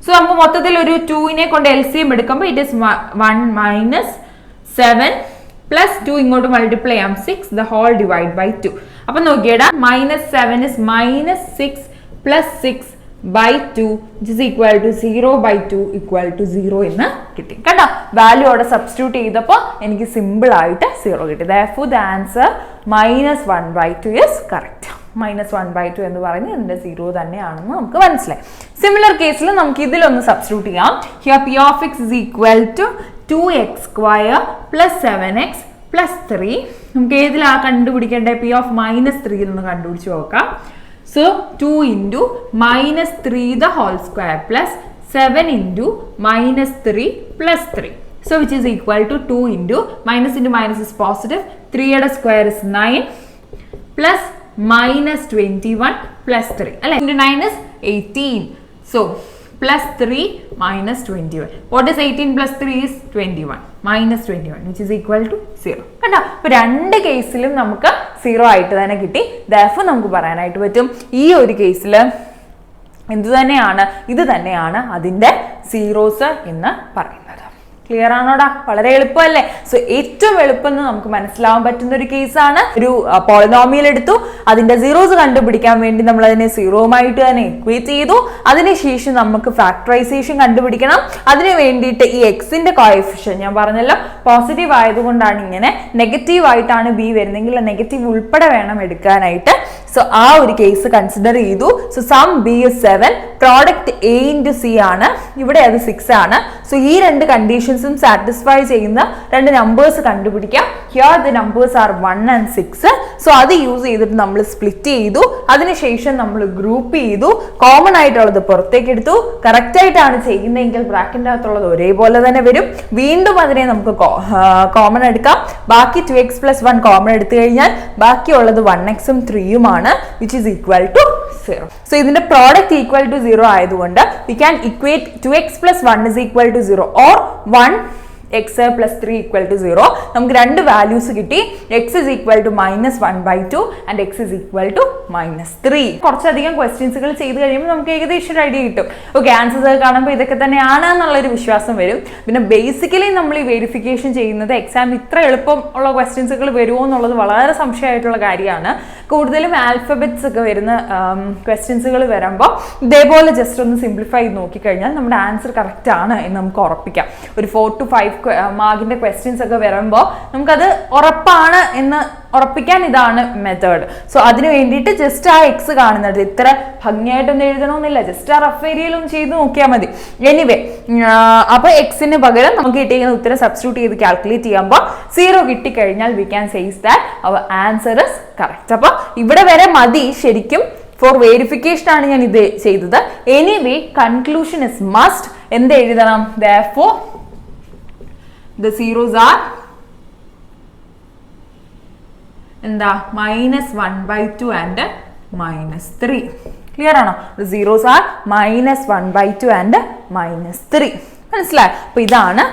സോ നമുക്ക് മൊത്തത്തിൽ ഒരു 2നെ കൊണ്ട് LCM എടുക്കുമ്പോൾ ഇറ്റ് ഈസ് 1 - 7 plus 2 ഇങ്ങോട്ട് മൾട്ടിപ്ലൈ ചെയ്യാം 6 the whole divide by 2. അപ്പൊ നോക്കിയടാ -7 is -6 plus 6 by 2 which is equal to 0 by 2 equal to 0 എന്ന് കിട്ടി. കണ്ടോ വാല്യൂ അവിടെ സബ്സ്റ്റിറ്റ്യൂട്ട് ചെയ്തപ്പോൾ എനിക്ക് സിമ്പിൾ ആയിട്ട് 0 കിട്ടി. Therefore the answer -1/2 is correct. -1/2 എന്ന് പറയുന്നത് ഇതിന്റെ 0 തന്നെയാണെന്ന് നമുക്ക് മനസ്സിലായി. സിമിലർ കേസിൽ നമുക്ക് ഇതിലൊന്ന് സബ്സ്റ്റിറ്റ്യൂട്ട് ചെയ്യാം. Here p of x is equal to 2x square plus 7x plus 3. നമുക്ക് ഏതിലാ കണ്ടുപിടിക്കേണ്ടത്? p of -3 എന്ന് കണ്ടുപിടിച്ച് നോക്കാം. So 2 into -3 the whole square plus 7 into -3 plus 3. So which is equal to 2 into minus is positive. 3 square is 9 plus -21 plus 3. Into 9 is 18. So plus 3 minus 21. What is 18 plus 3 is 21. -21 which is equal to 0. കണ്ടോ അപ്പോൾ രണ്ട് കേസിലും നമുക്ക് 0 ആയിട്ട് തന്നെ കിട്ടി. Therefore നമുക്ക് പറയാനായിട്ട് പറ്റും ഈ ഒരു കേസിൽ എന്ത് തന്നെയാണ് ഇത് തന്നെയാണ് അതിന്റെ സീറോസ് എന്ന് പറയുന്നത്. ക്ലിയർ ആണോടാ? വളരെ എളുപ്പമല്ലേ? സോ ഏറ്റവും എളുപ്പം എന്ന് നമുക്ക് മനസ്സിലാവാൻ പറ്റുന്ന ഒരു കേസാണ്. ഒരു പോളിനോമിയൽ എടുത്തു, അതിന്റെ സീറോസ് കണ്ടുപിടിക്കാൻ വേണ്ടി നമ്മൾ അതിനെ സീറോയുമായിട്ട് തന്നെ ഇക്വേറ്റ് ചെയ്തു. അതിനുശേഷം നമുക്ക് ഫാക്ടറൈസേഷൻ കണ്ടുപിടിക്കണം. അതിന് വേണ്ടിയിട്ട് ഈ എക്സിന്റെ കോഎഫിഷ്യന്റ് ഞാൻ പറഞ്ഞല്ലോ പോസിറ്റീവ് ആയതുകൊണ്ടാണ് ഇങ്ങനെ, നെഗറ്റീവ് ആയിട്ടാണ് ബി വരുന്നെങ്കിൽ നെഗറ്റീവ് ഉൾപ്പെടെ വേണം എടുക്കാനായിട്ട്. സോ ആ ഒരു കേസ് കൺസിഡർ ചെയ്തു. So sum b is 7, product a into c ആണ്, ഇവിടെ അത് 6 ആണ്. സോ ഈ രണ്ട് കണ്ടീഷൻസും സാറ്റിസ്ഫൈ ചെയ്യുന്ന രണ്ട് നമ്പേഴ്സ് കണ്ടുപിടിക്കാം. Here the numbers are 1 and 6. So അത് യൂസ് ചെയ്തിട്ട് നമ്മൾ സ്പ്ലിറ്റ് ചെയ്തു. അതിനുശേഷം നമ്മൾ ഗ്രൂപ്പ് ചെയ്തു. കോമൺ ആയിട്ടുള്ളത് പുറത്തേക്ക് എടുത്തു. കറക്റ്റ് ആയിട്ടാണ് ചെയ്യുന്നതെങ്കിൽ ബ്രാക്കറ്റിന്റെ അകത്തുള്ളത് ഒരേപോലെ തന്നെ വരും. വീണ്ടും അതിനെ നമുക്ക് കോമൺ എടുക്കാം. ബാക്കി 2x + 1 കോമൺ എടുത്തു കഴിഞ്ഞാൽ ബാക്കിയുള്ളത് 1x ഉം 3 ഉമാണ്, which is equal to 0. So ഇതിന്റെ പ്രോഡക്റ്റ് ഈക്വൽ ടു 0 ആയതുകൊണ്ട് we can equate 2x + 1 is equal to 0 or 1x + 3 equal to 0. നമുക്ക് രണ്ട് വാല്യൂസ് കിട്ടി. x is equal to -1/2 and x is equal to -3. കുറച്ചധികം ക്വസ്റ്റ്യൻസുകൾ ചെയ്ത് കഴിയുമ്പോൾ നമുക്ക് ഏകദേശം ഒരു ഐഡിയ കിട്ടും. ഓക്കെ, ആൻസേഴ്സ് കാണുമ്പോൾ ഇതൊക്കെ തന്നെയാണ് എന്നുള്ളൊരു വിശ്വാസം വരും. പിന്നെ ബേസിക്കലി നമ്മൾ ഈ വെരിഫിക്കേഷൻ ചെയ്യുന്നത് എക്സാം ഇത്ര എളുപ്പം ഉള്ള ക്വസ്റ്റ്യൻസുകൾ വരുമോ എന്നുള്ളത് വളരെ സംശയമായിട്ടുള്ള കാര്യമാണ്. കൂടുതലും ആൽഫബറ്റ്സ് ഒക്കെ വരുന്ന ക്വസ്റ്റ്യൻസുകൾ വരുമ്പോൾ ഇതേപോലെ ജസ്റ്റ് ഒന്ന് സിംപ്ലിഫൈ ചെയ്ത് നോക്കിക്കഴിഞ്ഞാൽ നമ്മുടെ ആൻസർ കറക്റ്റ് ആണ് എന്ന് നമുക്ക് ഉറപ്പിക്കാം. ഒരു 4 to 5 മാർക്കിന്റെ ക്വസ്റ്റ്യൻസ് ഒക്കെ വരുമ്പോൾ നമുക്കത് ഉറപ്പാണ് എന്ന് ഉറപ്പിക്കാൻ ഇതാണ് മെത്തേഡ്. സോ അതിന് വേണ്ടിയിട്ട് ജസ്റ്റ് ആ എക്സ് കാണുന്നത് ഇത്ര ഭംഗിയായിട്ടൊന്നും എഴുതണമെന്നില്ല, ജസ്റ്റ് ആ റഫ് ഏരിയയിലൊന്നും ചെയ്ത് നോക്കിയാൽ മതി. എനിവേ, അപ്പൊ എക്സിന് പകരം നമുക്ക് കിട്ടിയിരിക്കുന്ന ഉത്തരം സബ്സ്റ്റിറ്റ്യൂട്ട് ചെയ്ത് കാൽക്കുലേറ്റ് ചെയ്യുമ്പോൾ 0 കിട്ടിക്കഴിഞ്ഞാൽ we can says that our answer is correct. അപ്പൊ ഇവിടെ വരെ മതി ശരിക്കും. ഫോർ വെരിഫിക്കേഷൻ ആണ് ഞാൻ ഇത് ചെയ്തത്. Anyway conclusion is must. എന്ത് എഴുതണം? therefore the zeros are എന്താ -1/2 and -3. ക്ലിയർ ആണോ? the zeros are -1/2 and -3. മനസ്സിലായി? അപ്പൊ ഇതാണ്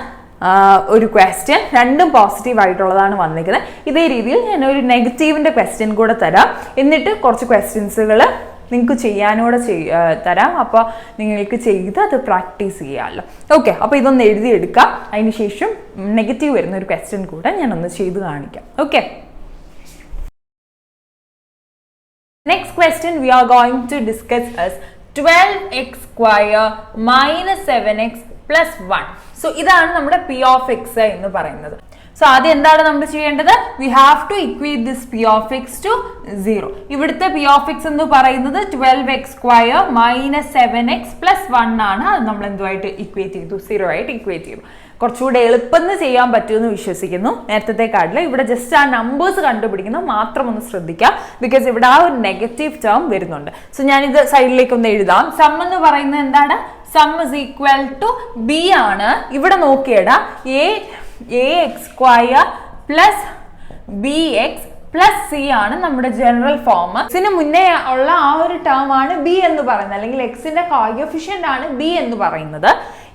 ഒരു ക്വസ്റ്റ്യൻ. രണ്ടും പോസിറ്റീവ് ആയിട്ടുള്ളതാണ് വന്നിരിക്കുന്നത്. ഇതേ രീതിയിൽ ഞാൻ ഒരു നെഗറ്റീവിന്റെ ക്വസ്റ്റ്യൻ കൂടെ തരാം. എന്നിട്ട് കുറച്ച് ക്വസ്റ്റ്യൻസുകൾ നിങ്ങൾക്ക് ചെയ്യാനൂടെ തരാം. അപ്പോൾ നിങ്ങൾക്ക് ചെയ്ത് അത് പ്രാക്ടീസ് ചെയ്യാമല്ലോ. ഓക്കെ, അപ്പോൾ ഇതൊന്ന് എഴുതിയെടുക്കാം. അതിന് ശേഷം നെഗറ്റീവ് വരുന്ന ഒരു ക്വസ്റ്റ്യൻ കൂടെ ഞാനൊന്ന് ചെയ്ത് കാണിക്കാം. Okay, next question we are going to discuss as 12x square minus 7x plus 1. So ഇതാണ് നമ്മുടെ p of x എന്ന് പറയുന്നത്. സോ ആദ്യം എന്താണ് നമ്മൾ ചെയ്യേണ്ടത്? We have to equate this p of x to 0. ഇവിടുത്തെ p of x എന്ന് പറയുന്നത് 12x square minus 7x plus 1 ആണ്. അത് നമ്മൾ എന്തുമായിട്ട് ഇക്വേറ്റ് ചെയ്തു? 0 ആയിട്ട് ഇക്വേറ്റ് ചെയ്തു. കുറച്ചുകൂടെ എളുപ്പം ചെയ്യാൻ പറ്റുമെന്ന് വിശ്വസിക്കുന്നു നേരത്തെക്കാട്ടിൽ. ഇവിടെ ജസ്റ്റ് ആ നമ്പേഴ്സ് കണ്ടുപിടിക്കുന്നത് മാത്രം ഒന്ന് ശ്രദ്ധിക്കാം, ബിക്കോസ് ഇവിടെ ആ ഒരു നെഗറ്റീവ് ടേം വരുന്നുണ്ട്. സോ ഞാനിത് സൈഡിലേക്ക് ഒന്ന് എഴുതാം. സം എന്ന് പറയുന്നത് എന്താണ്? Sum is equal to b ആണ്. ഇവിടെ നോക്കിയടാ ax square plus bx plus c ആണ് നമ്മുടെ ജനറൽ ഫോം. ഇതിന് മുന്നേ ഉള്ള ആ ഒരു ടേം ആണ് ബി എന്ന് പറയുന്നത്, അല്ലെങ്കിൽ എക്സിന്റെ കോഎഫിഷ്യന്റ് ആണ് ബി എന്ന് പറയുന്നത്.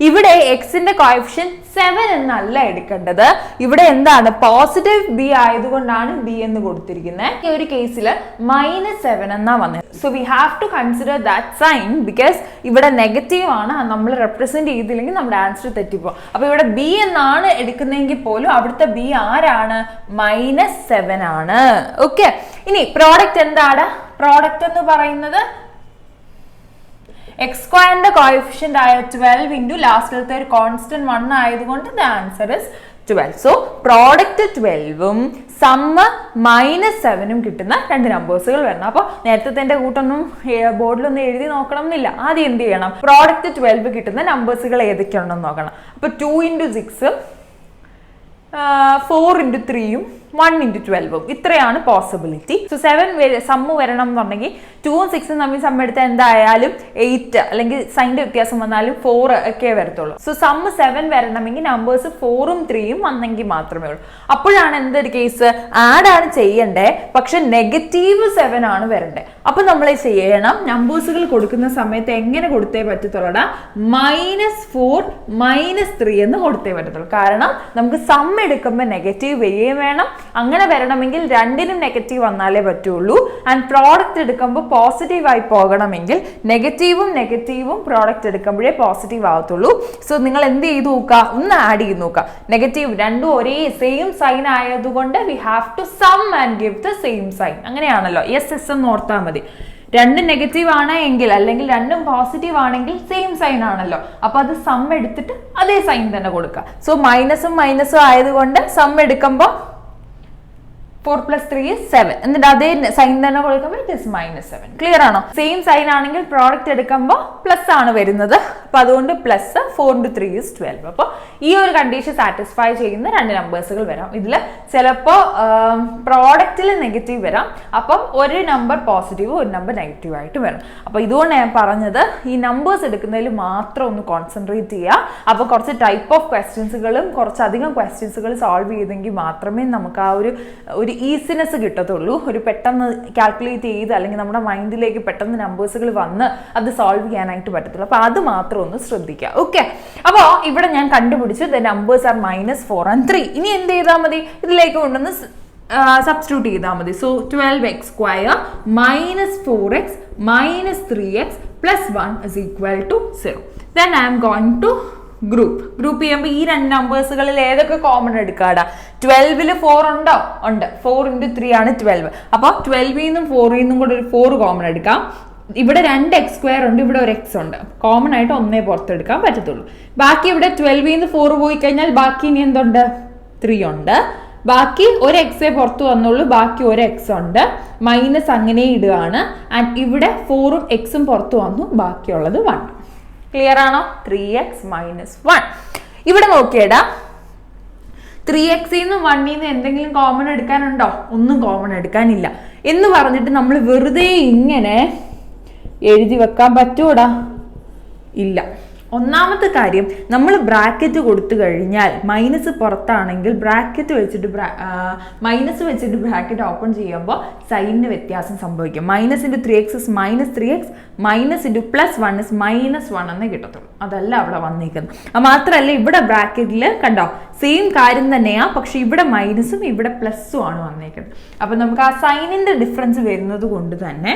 ഇവിടെ എക്സിന്റെ കോഎഫിഷ്യന്റ് 7 എന്നല്ല എടുക്കേണ്ടത്. ഇവിടെ എന്താണ്? പോസിറ്റീവ് ബി ആയതുകൊണ്ടാണ് ബി എന്ന് കൊടുത്തിരിക്കുന്നത്. ഈ ഒരു കേസിൽ -7 എന്നാ വന്നത്. So we have to consider that sign, because ഇവിടെ നെഗറ്റീവ് ആണ്. നമ്മൾ റെപ്രസെന്റ് ചെയ്തില്ലെങ്കിൽ നമ്മുടെ ആൻസർ തെറ്റിപ്പോ. അപ്പൊ ഇവിടെ ബി എന്നാണ് എടുക്കുന്നതെങ്കിൽ പോലും അവിടുത്തെ ബി ആരാണ്? -7 ആണ്. ഓക്കെ, ഇനി പ്രോഡക്റ്റ് എന്താണ്? പ്രോഡക്റ്റ് എന്ന് പറയുന്നത് എക്സ് സ്ക്വയറിന്റെ കോഎഫിഷ്യന്റ് ആയ 12 ഇൻറ്റു ലാസ്റ്റിലത്തെ ഒരു കോൺസ്റ്റന്റ് 1 ആയതുകൊണ്ട് the answer is 12. So product 12ഉം സമ്മ് -7ഉം കിട്ടുന്ന രണ്ട് നമ്പേഴ്സുകൾ വരണം. അപ്പോൾ നേരത്തെ കൂട്ടൊന്നും ബോർഡിലൊന്നും എഴുതി നോക്കണം എന്നില്ല. ആദ്യം എന്ത് ചെയ്യണം? പ്രോഡക്റ്റ് 12 കിട്ടുന്ന നമ്പേഴ്സുകൾ ഏതൊക്കെയാണെന്ന് നോക്കണം. അപ്പോൾ 2 ഇൻറ്റു 6ഉം 4 ഇൻറ്റു 3ഉം 1 ഇൻറ്റു 12ഉം ഇത്രയാണ് പോസിബിലിറ്റി. സോ 7 സമ്മ് വരണം എന്നുണ്ടെങ്കിൽ 2ഉം 6ഉം തമ്മിൽ സമ്മ് എടുത്താൽ എന്തായാലും 8 അല്ലെങ്കിൽ സൈൻ്റെ വ്യത്യാസം വന്നാലും 4 ഒക്കെ വരത്തുള്ളൂ. സോ സമ്മ് 7 വരണമെങ്കിൽ നമ്പേഴ്സ് 4ഉം 3ഉം വന്നെങ്കിൽ മാത്രമേ ഉള്ളൂ. അപ്പോഴാണ് എന്തൊരു കേസ്? ആഡ് ആണ് ചെയ്യണ്ടേ, പക്ഷെ -7 ആണ് വരണ്ടേ. അപ്പൊ നമ്മൾ ചെയ്യണം, നമ്പേഴ്സുകൾ കൊടുക്കുന്ന സമയത്ത് എങ്ങനെ കൊടുത്തേ പറ്റത്തുള്ളൂ? -4 -3 എന്ന് കൊടുത്തേ പറ്റത്തുള്ളൂ. കാരണം നമുക്ക് സം എടുക്കുമ്പോൾ നെഗറ്റീവ് വരികയും വേണം. അങ്ങനെ വരണമെങ്കിൽ രണ്ടിനും നെഗറ്റീവ് വന്നാലേ പറ്റുള്ളൂ. ആൻഡ് പ്രോഡക്റ്റ് എടുക്കുമ്പോൾ പോസിറ്റീവ് ആയി പോകണമെങ്കിൽ നെഗറ്റീവും പ്രോഡക്റ്റ് എടുക്കുമ്പോഴേ പോസിറ്റീവ് ആവത്തുള്ളൂ. സോ നിങ്ങൾ എന്ത് ചെയ്ത് നോക്കുക? ഒന്ന് ആഡ് ചെയ്ത് നോക്കുക. നെഗറ്റീവ് രണ്ടും ഒരേ സെയിം സൈൻ ആയതുകൊണ്ട് we have to sum and give the same sign. അങ്ങനെയാണല്ലോ. യെസ് എന്ന് ഓർത്താൽ മതി. രണ്ടും നെഗറ്റീവ് ആണ് എങ്കിൽ അല്ലെങ്കിൽ രണ്ടും പോസിറ്റീവ് ആണെങ്കിൽ സെയിം സൈൻ ആണല്ലോ. അപ്പൊ അത് സം എടുത്തിട്ട് അതേ സൈൻ തന്നെ കൊടുക്കുക. സോ മൈനസും ആയതുകൊണ്ട് സം എടുക്കുമ്പോൾ 4 + 3 is 7. എന്നിട്ട് അതേ സൈൻ തന്നെ കൊടുക്കുമ്പോൾ ഇറ്റ് ഇസ് -7. ക്ലിയർ ആണോ? സെയിം സൈൻ ആണെങ്കിൽ പ്രോഡക്റ്റ് എടുക്കുമ്പോൾ പ്ലസ് ആണ് വരുന്നത്. അപ്പൊ അതുകൊണ്ട് പ്ലസ് 4 × 3 is 12. അപ്പോൾ ഈ ഒരു കണ്ടീഷൻ സാറ്റിസ്ഫൈ ചെയ്യുന്ന രണ്ട് നമ്പേഴ്സുകൾ വരാം. ഇതിൽ ചിലപ്പോൾ പ്രോഡക്റ്റിൽ നെഗറ്റീവ് വരാം. അപ്പം ഒരു നമ്പർ പോസിറ്റീവ് ഒരു നമ്പർ നെഗറ്റീവ് ആയിട്ട് വരും. അപ്പോൾ ഇതുകൊണ്ട് ഞാൻ പറഞ്ഞത് ഈ നമ്പേഴ്സ് എടുക്കുന്നതിൽ മാത്രം ഒന്ന് കോൺസെൻട്രേറ്റ് ചെയ്യുക. അപ്പോൾ കുറച്ച് ടൈപ്പ് ഓഫ് ക്വസ്റ്റ്യൻസുകളും കുറച്ചധികം ക്വസ്റ്റ്യൻസുകൾ സോൾവ് ചെയ്തെങ്കിൽ മാത്രമേ നമുക്ക് ആ ഒരു ഈസിനെസ് കിട്ടത്തുള്ളൂ. ഒരു പെട്ടെന്ന് കാൽക്കുലേറ്റ് ചെയ്ത് അല്ലെങ്കിൽ നമ്മുടെ മൈൻഡിലേക്ക് പെട്ടെന്ന് നമ്പേഴ്സുകൾ വന്ന് അത് സോൾവ് ചെയ്യാനായിട്ട് പറ്റത്തുള്ളൂ. അപ്പോൾ അത് മാത്രം ഒന്ന് ശ്രദ്ധിക്കുക. ഓക്കെ, അപ്പോൾ ഇവിടെ ഞാൻ കണ്ടുപിടിച്ചു ദ നമ്പേഴ്സ് ആർ -4 and 3. ഇനി എന്ത് ചെയ്താൽ മതി? ഇതിലേക്ക് കൊണ്ടുവന്ന് സബ്സ്റ്റിറ്റ്യൂട്ട് ചെയ്താൽ മതി. So 12x² -4x -3x + 1 is equal to 0. Then I am going to group ചെയ്യുമ്പോൾ ഈ രണ്ട് നമ്പേഴ്സുകളിൽ ഏതൊക്കെ കോമൺ എടുക്കാടാ? 12ൽ 4 ഉണ്ടോ? ഉണ്ട്. 4 × 3 ആണ് 12. അപ്പോൾ 12ൽ നിന്നും 4ൽ നിന്നും കൂടെ ഒരു 4 കോമൺ എടുക്കാം. ഇവിടെ 2x² ഉണ്ട്, ഇവിടെ ഒരു x ഉണ്ട്. കോമൺ ആയിട്ട് ഒന്നേ പുറത്തെടുക്കാൻ പറ്റത്തുള്ളൂ. ബാക്കി ഇവിടെ 12ൽ നിന്ന് 4 പോയി കഴിഞ്ഞാൽ ബാക്കി ഇനി എന്തുണ്ട്? 3 ഉണ്ട്. ബാക്കി ഒരു എക്സേ പുറത്തു വന്നുള്ളൂ, ബാക്കി ഒരു എക്സ് ഉണ്ട്. മൈനസ് അങ്ങനെ ഇടുകയാണ്. ആൻഡ് ഇവിടെ 4ഉം എക്സും പുറത്തു വന്നു, ബാക്കിയുള്ളത് 1. ക്ലിയർ ആണോ? 3x - 1. ഇവിടെ നോക്കിയേടാ, 3x-ൽ നിന്നും 1-ൽ നിന്നും എന്തെങ്കിലും കോമൺ എടുക്കാനുണ്ടോ? ഒന്നും കോമൺ എടുക്കാനില്ല എന്ന് പറഞ്ഞിട്ട് നമ്മൾ വെറുതെ ഇങ്ങനെ എഴുതി വെക്കാൻ പറ്റൂടാ? ഇല്ല. ഒന്നാമത്തെ കാര്യം, നമ്മൾ ബ്രാക്കറ്റ് കൊടുത്തു കഴിഞ്ഞാൽ മൈനസ് പുറത്താണെങ്കിൽ ബ്രാക്കറ്റ് വെച്ചിട്ട് മൈനസ് വെച്ചിട്ട് ബ്രാക്കറ്റ് ഓപ്പൺ ചെയ്യുമ്പോൾ സൈനിന് വ്യത്യാസം സംഭവിക്കും. -3x is -3x, -+1 is -1 എന്ന് കിട്ടത്തുള്ളൂ. അതല്ല അവിടെ വന്നിരിക്കുന്നത്. മാത്രമല്ല ഇവിടെ ബ്രാക്കറ്റിൽ കണ്ടോ സെയിം കാര്യം തന്നെയാണ്, പക്ഷെ ഇവിടെ മൈനസും ഇവിടെ പ്ലസ്സും ആണ് വന്നേക്കുന്നത്. അപ്പൊ നമുക്ക് ആ സൈനിന്റെ ഡിഫറൻസ് വരുന്നത് കൊണ്ട് തന്നെ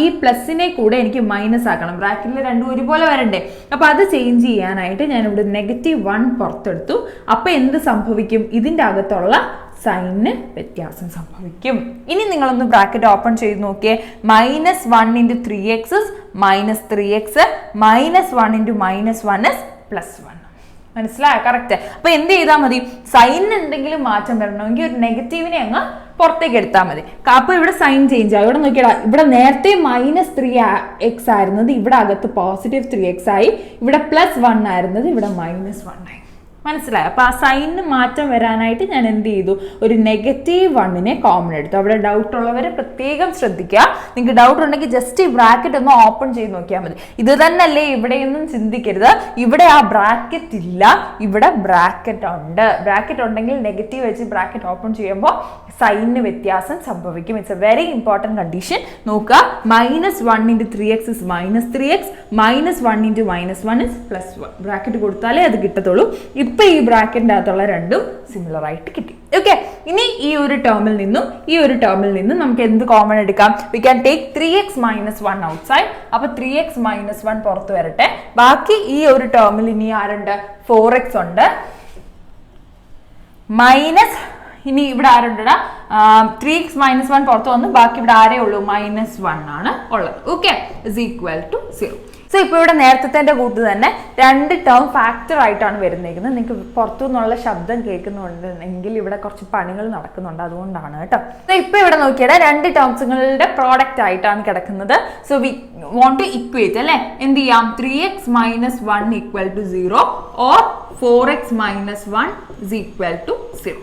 ഈ പ്ലസിനെ കൂടെ എനിക്ക് മൈനസ് ആക്കണം. ബ്രാക്കറ്റിൽ രണ്ടും ഒരുപോലെ വരണ്ടേ? അപ്പൊ അത് ചേഞ്ച് ചെയ്യാനായിട്ട് ഞാൻ ഇവിടെ -1 പുറത്തെടുത്തു. അപ്പൊ എന്ത് സംഭവിക്കും? ഇതിന്റെ അകത്തുള്ള സൈനിന് വ്യത്യാസം സംഭവിക്കും. ഇനി നിങ്ങളൊന്ന് ബ്രാക്കറ്റ് ഓപ്പൺ ചെയ്ത് നോക്കിയേ. -1 × 3x is -3x, -1 × -1 is +1. മനസ്സിലായോ? കറക്റ്റ്. അപ്പൊ എന്ത് ചെയ്താൽ മതി? സൈനിന് എന്തെങ്കിലും മാറ്റം വരണമെങ്കിൽ ഒരു നെഗറ്റീവിനെ അങ്ങ് പുറത്തേക്ക് എടുത്താൽ മതി. അപ്പൊ ഇവിടെ സൈൻ ചേഞ്ച് ആയി. ഇവിടെ നോക്കിയാ, ഇവിടെ നേരത്തെ -3x ആയിരുന്നത് ഇവിടെ അകത്ത് +3x ആയി. ഇവിടെ +1 ആയിരുന്നത് ഇവിടെ -1 ആയി. മനസ്സിലായോ? അപ്പൊ ആ സൈനിന് മാറ്റം വരാനായിട്ട് ഞാൻ എന്ത് ചെയ്തു? ഒരു -1നെ കോമൺ എടുത്തു. അവിടെ ഡൗട്ട് ഉള്ളവരെ പ്രത്യേകം ശ്രദ്ധിക്കുക. നിങ്ങൾക്ക് ഡൗട്ട് ഉണ്ടെങ്കിൽ ജസ്റ്റ് ഈ ബ്രാക്കറ്റ് ഒന്ന് ഓപ്പൺ ചെയ്ത് നോക്കിയാൽ മതി. ഇത് തന്നെയല്ലേ ഇവിടെയൊന്നും ചിന്തിക്കരുത്. ഇവിടെ ആ ബ്രാക്കറ്റ് ഇല്ല, ഇവിടെ ബ്രാക്കറ്റ് ഉണ്ട്. ബ്രാക്കറ്റ് ഉണ്ടെങ്കിൽ നെഗറ്റീവ് വെച്ച് ബ്രാക്കറ്റ് ഓപ്പൺ ചെയ്യുമ്പോൾ സൈനിന് വ്യത്യാസം സംഭവിക്കും. It's A very important condition. നോക്കുക, -1 × 3x is -3x, -1 × -1 is +1. Bracket കൊടുത്താലേ അത് കിട്ടത്തുള്ളൂ. ഇപ്പൊ ഈ ബ്രാക്കറ്റിന്റെ അകത്തുള്ള രണ്ടും സിമിലർ ആയിട്ട് കിട്ടി. ഓക്കെ, ഇനി ഈ ഒരു ടേമിൽ നിന്നും ഈ ഒരു ടേമിൽ നിന്നും നമുക്ക് എന്ത് കോമൺ എടുക്കാം? We can take 3x - 1 outside. അപ്പൊ 3x - 1 പുറത്ത് വരട്ടെ. ബാക്കി ഈ ഒരു ടേമിൽ ഇനി ആരുണ്ട്? 4x ഉണ്ട്. മൈനസ് ഇനി ഇവിടെ ആരുണ്ടടാ? 3x minus 1 പുറത്ത് വന്ന് ബാക്കി ഇവിടെ ആരേ ഉള്ളൂ -1 ആണ് ഉള്ളത്. Okay, is equal to 0. So ഇപ്പോൾ ഇവിടെ നേരത്തെ കൂട്ട് തന്നെ രണ്ട് ടേം ഫാക്ടർ ആയിട്ടാണ് വരുന്നേക്കുന്നത്. നിങ്ങൾക്ക് പുറത്തു നിന്നുള്ള ശബ്ദം കേൾക്കുന്നുണ്ടെങ്കിൽ ഇവിടെ കുറച്ച് പണികൾ നടക്കുന്നുണ്ട്, അതുകൊണ്ടാണ് കേട്ടോ. സോ ഇപ്പോൾ ഇവിടെ നോക്കിയാൽ രണ്ട് ടേംസുകളുടെ പ്രോഡക്റ്റ് ആയിട്ടാണ് കിടക്കുന്നത്. So we want to equate അല്ലേ, എന്ത് ചെയ്യാം, 3x minus 1 equal to 0 or 4x minus 1 is equal to 0.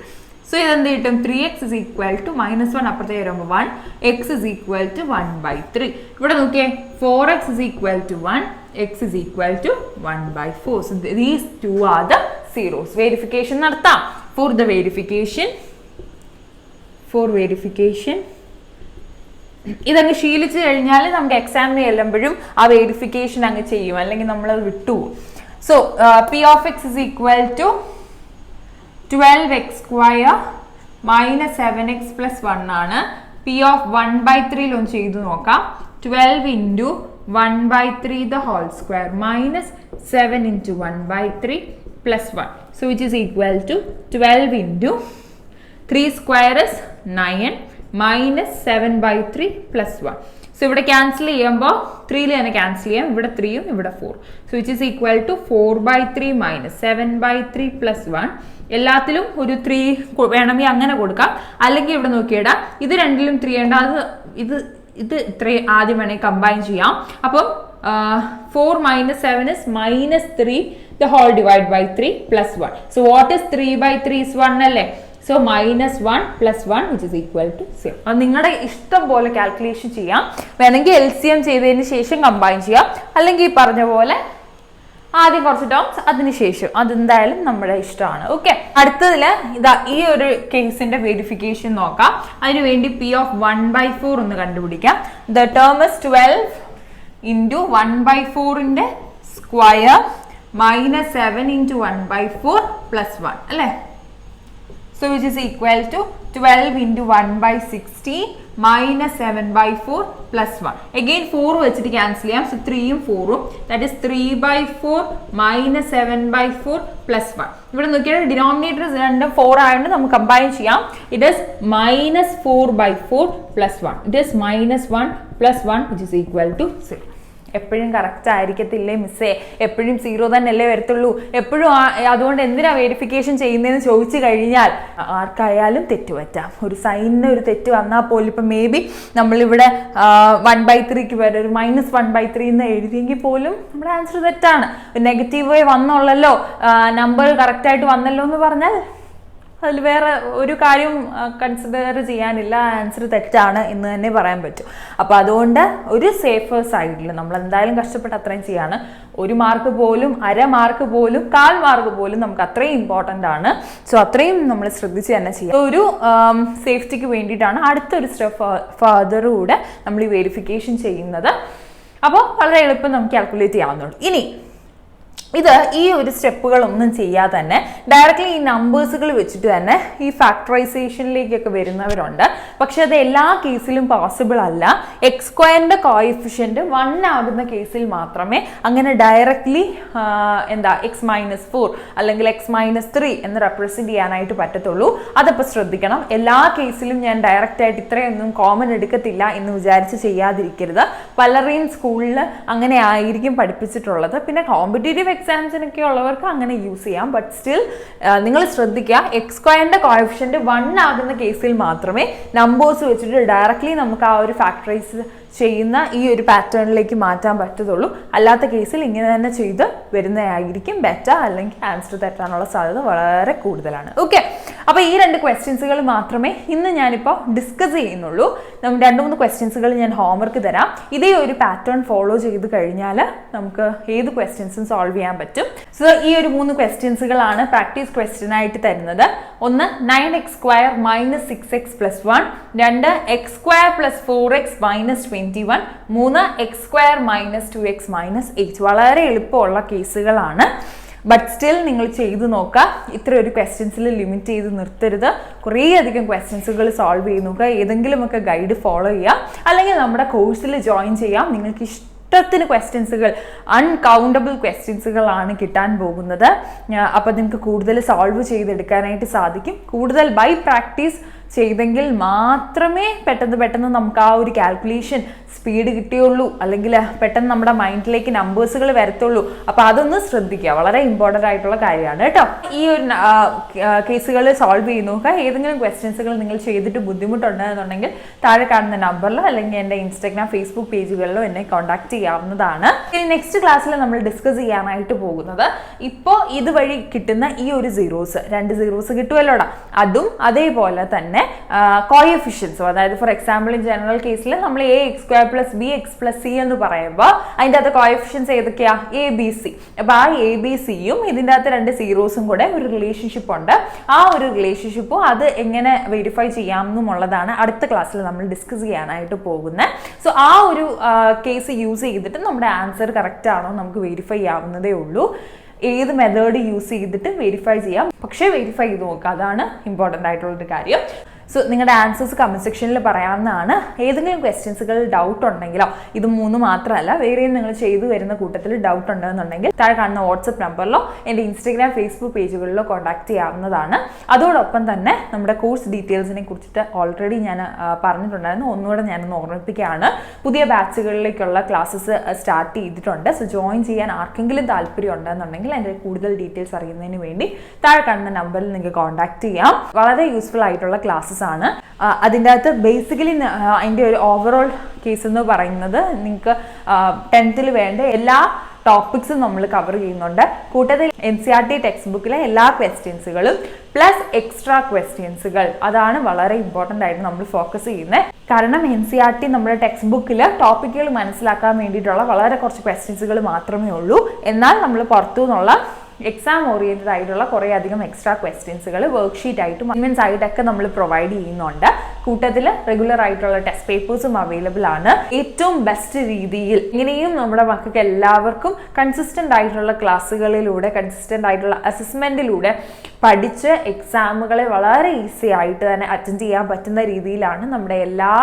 So ഇതെന്ത് കിട്ടും, 3x is equal to -1 അപ്പുറത്തേക്ക് വരുമ്പോൾ 1, x is equal to 1/3. ഇവിടെ നോക്കിയേ, 4x is equal to 1, x is equal to 1/4. So these two are the zeros. Verification നടത്താം. For verification ഇതങ്ങ് ശീലിച്ചു കഴിഞ്ഞാൽ നമുക്ക് എക്സാമിന് ചെല്ലുമ്പോഴും ആ വെരിഫിക്കേഷൻ അങ്ങ് ചെയ്യും, അല്ലെങ്കിൽ നമ്മളത് വിട്ടുപോകും. So p of x is equal to 12x square minus 7x plus 1 ആണ്. p of 1/3 ഒന്ന് ചെയ്തു നോക്കാം. 12 into 1/3 the whole square minus 7 into 1/3 plus 1. So which is equal to 12 into 3 square is 9 minus 7/3 plus 1. So ഇവിടെ ക്യാൻസൽ ചെയ്യുമ്പോൾ 3 തന്നെ ക്യാൻസൽ ചെയ്യാം, ഇവിടെ 3ഉം ഇവിടെ 4. So which is equal to 4/3 minus 7/3 plus 1. എല്ലാത്തിലും ഒരു 3 വേണമെങ്കിൽ അങ്ങനെ കൊടുക്കാം, അല്ലെങ്കിൽ ഇവിടെ നോക്കിയിടാം, ഇത് രണ്ടിലും 3 ഉണ്ട്, അത് ഇത് ഇത്രയും ആദ്യം വേണമെങ്കിൽ കമ്പൈൻ ചെയ്യാം. അപ്പം 4 minus 7 is -3 the whole divided by 3 plus 1. So what is 3/3 is 1 അല്ലേ. So -1 plus 1 which is equal to 0. അത് നിങ്ങളുടെ ഇഷ്ടം പോലെ കാൽക്കുലേഷൻ ചെയ്യാം, വേണമെങ്കിൽ LCM ചെയ്തതിന് ശേഷം കമ്പൈൻ ചെയ്യാം, അല്ലെങ്കിൽ ഈ പറഞ്ഞ പോലെ ആദ്യം കുറച്ച് ടേംസ് അതിനുശേഷം, അതെന്തായാലും നമ്മുടെ ഇഷ്ടമാണ്. ഓക്കെ, അടുത്തതിൽ ഇതാ ഈ ഒരു കേസിന്റെ വെരിഫിക്കേഷൻ നോക്കാം. അതിനുവേണ്ടി p of 1/4 ഒന്ന് കണ്ടുപിടിക്കാം. The term is 12 into 1/4ന്റെ സ്ക്വയർ minus 7 into 1/4 plus 1 അല്ലേ. So which is equal to 12 into 1/60 minus 7/4 plus 1. Again 4 വെച്ചിട്ട് ക്യാൻസൽ ചെയ്യാം. So 3ഉം 4ഉം, that is 3/4 minus 7/4 plus 1. ഇവിടെ നോക്കിയാൽ ഡിനോമിനേറ്റർ രണ്ടും 4 ആയതുകൊണ്ട് നമുക്ക് കമ്പൈൻ ചെയ്യാം. It is -4/4 plus 1. It is -1 plus 1 which is equal to 0. എപ്പോഴും കറക്റ്റ് ആയിരിക്കത്തില്ലേ മിസ്സേ, എപ്പോഴും 0 തന്നെയല്ലേ വരത്തുള്ളൂ, എപ്പോഴും അതുകൊണ്ട് എന്തിനാ വെരിഫിക്കേഷൻ ചെയ്യുന്നതെന്ന് ചോദിച്ചു കഴിഞ്ഞാൽ ആർക്കായാലും തെറ്റ് പറ്റാം. ഒരു സൈനിന് ഒരു തെറ്റ് വന്നാൽ പോലും ഇപ്പം മേ ബി നമ്മളിവിടെ 1/3ക്ക് വരെ ഒരു -1/3 എന്ന് എഴുതിയെങ്കിൽ പോലും നമ്മുടെ ആൻസർ തെറ്റാണ്. നെഗറ്റീവ് വേ വന്നുള്ളല്ലോ, നമ്പർ കറക്റ്റായിട്ട് വന്നല്ലോ എന്ന് പറഞ്ഞാൽ അതിൽ വേറെ ഒരു കാര്യം കൺസിഡർ ചെയ്യാനില്ല, ആൻസർ തെറ്റാണ് എന്ന് തന്നെ പറയാൻ പറ്റും. അപ്പോൾ അതുകൊണ്ട് ഒരു സേഫർ സൈഡിൽ നമ്മൾ എന്തായാലും കഷ്ടപ്പെട്ട് അത്രയും ചെയ്യാണ്. 1 മാർക്ക് പോലും, അര മാർക്ക് പോലും, 1/4 മാർക്ക് പോലും നമുക്ക് അത്രയും ഇമ്പോർട്ടൻ്റ് ആണ്. സോ അത്രയും നമ്മൾ ശ്രദ്ധിച്ച് തന്നെ ചെയ്യാം. ഒരു സേഫ്റ്റിക്ക് വേണ്ടിയിട്ടാണ് അടുത്തൊരു സ്റ്റെപ്പ് ഫർദർ കൂടെ നമ്മൾ ഈ വെരിഫിക്കേഷൻ ചെയ്യുന്നത്. അപ്പോൾ വളരെ എളുപ്പം നമുക്ക് കാൽക്കുലേറ്റ് ചെയ്യാവുന്നുള്ളൂ. ഇനി ഇത് ഈ ഒരു സ്റ്റെപ്പുകളൊന്നും ചെയ്യാതെ തന്നെ ഡയറക്റ്റ്ലി ഈ നമ്പേഴ്സുകൾ വെച്ചിട്ട് തന്നെ ഈ ഫാക്ടറൈസേഷനിലേക്കൊക്കെ വരുന്നവരുണ്ട്. പക്ഷെ അത് എല്ലാ കേസിലും പോസിബിൾ അല്ല. എക്സ് സ്ക്വയറിന്റെ കോഎഫിഷ്യന്റ് 1 ആകുന്ന കേസിൽ മാത്രമേ അങ്ങനെ ഡയറക്റ്റ്ലി x-4 അല്ലെങ്കിൽ x-3 എന്ന് റെപ്രസെന്റ് ചെയ്യാനായിട്ട് പറ്റത്തുള്ളൂ. അതപ്പോൾ ശ്രദ്ധിക്കണം. എല്ലാ കേസിലും ഞാൻ ഡയറക്റ്റ് ആയിട്ട് ഇത്രയൊന്നും കോമൺ എടുക്കത്തില്ല എന്ന് വിചാരിച്ച് ചെയ്യാതിരിക്കരുത്. പലരെയും സ്കൂളിൽ അങ്ങനെ ആയിരിക്കും പഠിപ്പിച്ചിട്ടുള്ളത്. പിന്നെ കോമ്പറ്റേറ്റീവ് എക്സാംസിനൊക്കെ ഉള്ളവർക്ക് അങ്ങനെ യൂസ് ചെയ്യാം. ബട്ട് സ്റ്റിൽ നിങ്ങൾ ശ്രദ്ധിക്കുക, എക്സ് സ്ക്വയറിന്റെ കോഎഫിഷ്യന്റ് 1 ആകുന്ന കേസിൽ മാത്രമേ നമ്പേഴ്സ് വെച്ചിട്ട് ഡയറക്റ്റ്ലി നമുക്ക് ആ ഒരു ഫാക്ടറൈസ് ചെയ്യുന്ന ഈ ഒരു പാറ്റേണിലേക്ക് മാറ്റാൻ പറ്റത്തുള്ളൂ. അല്ലാത്ത കേസിൽ ഇങ്ങനെ തന്നെ ചെയ്ത് വരുന്നതായിരിക്കും ബെറ്റർ, അല്ലെങ്കിൽ ആൻസർ തെറ്റാനുള്ള സാധ്യത വളരെ കൂടുതലാണ്. ഓക്കെ, അപ്പോൾ ഈ 2 ക്വസ്റ്റ്യൻസുകൾ മാത്രമേ ഇന്ന് ഞാനിപ്പോൾ ഡിസ്കസ് ചെയ്യുന്നുള്ളൂ. 2-3 ക്വസ്റ്റ്യൻസുകൾ ഞാൻ ഹോംവർക്ക് തരാം. ഇതേ ഒരു പാറ്റേൺ ഫോളോ ചെയ്ത് കഴിഞ്ഞാൽ നമുക്ക് ഏത് ക്വസ്റ്റ്യൻസും സോൾവ് ചെയ്യാൻ പറ്റും. സോ ഈ ഒരു 3 ക്വസ്റ്റ്യൻസുകളാണ് പ്രാക്ടീസ് ക്വസ്റ്റ്യൻ ആയിട്ട് തരുന്നത്. ഒന്ന് 9x² - 6x + 1, 2 x² + 4x - 21, 3 x² - 2x - 8. വളരെ എളുപ്പമുള്ള കേസുകളാണ്. ബട്ട് സ്റ്റിൽ നിങ്ങൾ ചെയ്ത് നോക്കുക. ഇത്ര ഒരു ക്വസ്റ്റ്യൻസിൽ ലിമിറ്റ് ചെയ്ത് നിർത്തരുത്. കുറേ അധികം ക്വസ്റ്റ്യൻസുകൾ സോൾവ് ചെയ്ത് നോക്കുക. ഏതെങ്കിലുമൊക്കെ ഗൈഡ് ഫോളോ ചെയ്യുക, അല്ലെങ്കിൽ നമ്മുടെ കോഴ്സിൽ ജോയിൻ ചെയ്യാം. നിങ്ങൾക്ക് ഇഷ്ടത്തിന് ക്വസ്റ്റ്യൻസുകൾ, അൺകൗണ്ടബിൾ ക്വസ്റ്റ്യൻസുകളാണ് കിട്ടാൻ പോകുന്നത്. അപ്പോൾ നിങ്ങൾക്ക് കൂടുതൽ സോൾവ് ചെയ്തെടുക്കാനായിട്ട് സാധിക്കും. കൂടുതൽ ബൈ പ്രാക്ടീസ് ചെയ്തെങ്കിൽ മാത്രമേ പെട്ടെന്ന് നമുക്ക് ആ ഒരു കാൽക്കുലേഷൻ സ്പീഡ് കിട്ടിയുള്ളൂ, അല്ലെങ്കിൽ പെട്ടെന്ന് നമ്മുടെ മൈൻഡിലേക്ക് നമ്പേഴ്സുകൾ വരത്തുള്ളൂ. അപ്പോൾ അതൊന്ന് ശ്രദ്ധിക്കുക, വളരെ ഇമ്പോർട്ടൻ്റ് ആയിട്ടുള്ള കാര്യമാണ് കേട്ടോ. ഈ ഒരു കേസുകൾ സോൾവ് ചെയ്ത് നോക്കുക. ഏതെങ്കിലും ക്വസ്റ്റ്യൻസുകൾ നിങ്ങൾ ചെയ്തിട്ട് ബുദ്ധിമുട്ടുണ്ടെന്നുണ്ടെങ്കിൽ താഴെ കാണുന്ന നമ്പറിലോ അല്ലെങ്കിൽ എൻ്റെ ഇൻസ്റ്റാഗ്രാം ഫേസ്ബുക്ക് പേജുകളിലോ എന്നെ കോൺടാക്ട് ചെയ്യാവുന്നതാണ്. ഇനി നെക്സ്റ്റ് ക്ലാസ്സിൽ നമ്മൾ ഡിസ്കസ് ചെയ്യാനായിട്ട് പോകുന്നത് ഇപ്പോൾ ഇതുവഴി കിട്ടുന്ന ഈ ഒരു സീറോസ്, 2 സീറോസ് കിട്ടുമല്ലോടാ, അതും അതേപോലെ തന്നെ കോഎഫിഷ്യൻസും. അതായത് ഫോർ എക്സാമ്പിൾ ഇൻ ജനറൽ കേസിൽ നമ്മൾ ax² + bx + c എന്ന് പറയുമ്പോൾ അതിൻ്റെ അകത്ത് കോഎഫിഷ്യൻസ് ഏതൊക്കെയാ? ABC. അപ്പോൾ ആ ABCയും ഇതിൻ്റെ അകത്ത് 2 സീറോസും കൂടെ ഒരു റിലേഷൻഷിപ്പ് ഉണ്ട്. ആ ഒരു റിലേഷൻഷിപ്പും അത് എങ്ങനെ വെരിഫൈ ചെയ്യാമെന്നുള്ളതാണ് അടുത്ത ക്ലാസ്സിൽ നമ്മൾ ഡിസ്കസ് ചെയ്യാനായിട്ട് പോകുന്നത്. സോ ആ ഒരു കേസ് യൂസ് ചെയ്തിട്ട് നമ്മുടെ ആൻസർ കറക്റ്റ് ആണോ നമുക്ക് വെരിഫൈ ചെയ്യാവുന്നതേ ഉള്ളൂ. ഏത് മെത്തേഡ് യൂസ് ചെയ്തിട്ട് വെരിഫൈ ചെയ്യാം, പക്ഷേ വെരിഫൈ ചെയ്ത് നോക്കുക, അതാണ് ഇമ്പോർട്ടൻ്റ് ആയിട്ടുള്ളൊരു കാര്യം. സോ നിങ്ങളുടെ ആൻസേഴ്സ് കമൻറ്റ് സെക്ഷനിൽ പറയാവുന്നതാണ്. ഏതെങ്കിലും ക്വസ്റ്റ്യൻസുകൾ ഡൗട്ട് ഉണ്ടെങ്കിലോ, ഇത് 3 മാത്രമല്ല വേറെയും നിങ്ങൾ ചെയ്തു വരുന്ന കൂട്ടത്തിൽ ഡൗട്ട് ഉണ്ടെന്നുണ്ടെങ്കിൽ താഴെ കാണുന്ന വാട്സപ്പ് നമ്പറിലോ എൻ്റെ ഇൻസ്റ്റാഗ്രാം ഫേസ്ബുക്ക് പേജുകളിലോ കോൺടാക്ട് ചെയ്യാവുന്നതാണ്. അതോടൊപ്പം തന്നെ നമ്മുടെ കോഴ്സ് ഡീറ്റെയിൽസിനെ കുറിച്ചിട്ട് ഓൾറെഡി ഞാൻ പറഞ്ഞിട്ടുണ്ടായിരുന്നു, ഒന്നുകൂടെ ഞാനൊന്ന് ഓർമ്മിപ്പിക്കുകയാണ്. പുതിയ ബാച്ചുകളിലേക്കുള്ള ക്ലാസ്സസ് സ്റ്റാർട്ട് ചെയ്തിട്ടുണ്ട്. സോ ജോയിൻ ചെയ്യാൻ ആർക്കെങ്കിലും താല്പര്യം ഉണ്ടെന്നുണ്ടെങ്കിൽ എൻ്റെ കൂടുതൽ ഡീറ്റെയിൽസ് അറിയുന്നതിന് വേണ്ടി താഴെ കാണുന്ന നമ്പറിൽ നിങ്ങൾക്ക് കോൺടാക്ട് ചെയ്യാം. വളരെ യൂസ്ഫുൾ ആയിട്ടുള്ള ക്ലാസ്സസ് ആണ്. അതിൻ്റെ അകത്ത് ബേസിക്കലി അതിൻ്റെ ഒരു ഓവറോൾ കേസ് എന്ന് പറയുന്നത് നിങ്ങൾക്ക് 10th വേണ്ട എല്ലാ ടോപ്പിക്സും നമ്മൾ കവർ ചെയ്യുന്നുണ്ട്. കൂട്ടത്തിൽ NCERT ടെക്സ്റ്റ് ബുക്കിലെ എല്ലാ ക്വസ്റ്റ്യൻസുകളും പ്ലസ് എക്സ്ട്രാ ക്വസ്റ്റ്യൻസുകൾ, അതാണ് വളരെ ഇമ്പോർട്ടൻ്റ് ആയിട്ട് നമ്മൾ ഫോക്കസ് ചെയ്യുന്നത്. കാരണം NCERT നമ്മുടെ ടെക്സ്റ്റ് ബുക്കിൽ ടോപ്പിക്കുകൾ മനസ്സിലാക്കാൻ വേണ്ടിയിട്ടുള്ള വളരെ കുറച്ച് ക്വസ്റ്റ്യൻസുകൾ മാത്രമേ ഉള്ളൂ. എന്നാൽ നമ്മൾ പുറത്തു നിന്നുള്ള എക്സാം ഓറിയൻറ്റഡ് ആയിട്ടുള്ള കുറേ അധികം എക്സ്ട്രാ ക്വസ്റ്റ്യൻസുകൾ വർക്ക്ഷീറ്റ് ആയിട്ടും അസൈൻമെന്റ്സ് ആയിട്ടൊക്കെ നമ്മൾ പ്രൊവൈഡ് ചെയ്യുന്നുണ്ട്. കൂട്ടത്തിൽ റെഗുലർ ആയിട്ടുള്ള ടെസ്റ്റ് പേപ്പേഴ്സും അവൈലബിൾ ആണ്. ഏറ്റവും ബെസ്റ്റ് രീതിയിൽ ഇങ്ങനെയും നമ്മുടെ മക്കൾക്ക് എല്ലാവർക്കും കൺസിസ്റ്റൻ്റ് ആയിട്ടുള്ള ക്ലാസ്സുകളിലൂടെ, കൺസിസ്റ്റൻ്റ് ആയിട്ടുള്ള അസസ്മെൻറ്റിലൂടെ പഠിച്ച് എക്സാമുകളെ വളരെ ഈസി ആയിട്ട് തന്നെ അറ്റൻഡ് ചെയ്യാൻ പറ്റുന്ന രീതിയിലാണ് നമ്മുടെ എല്ലാ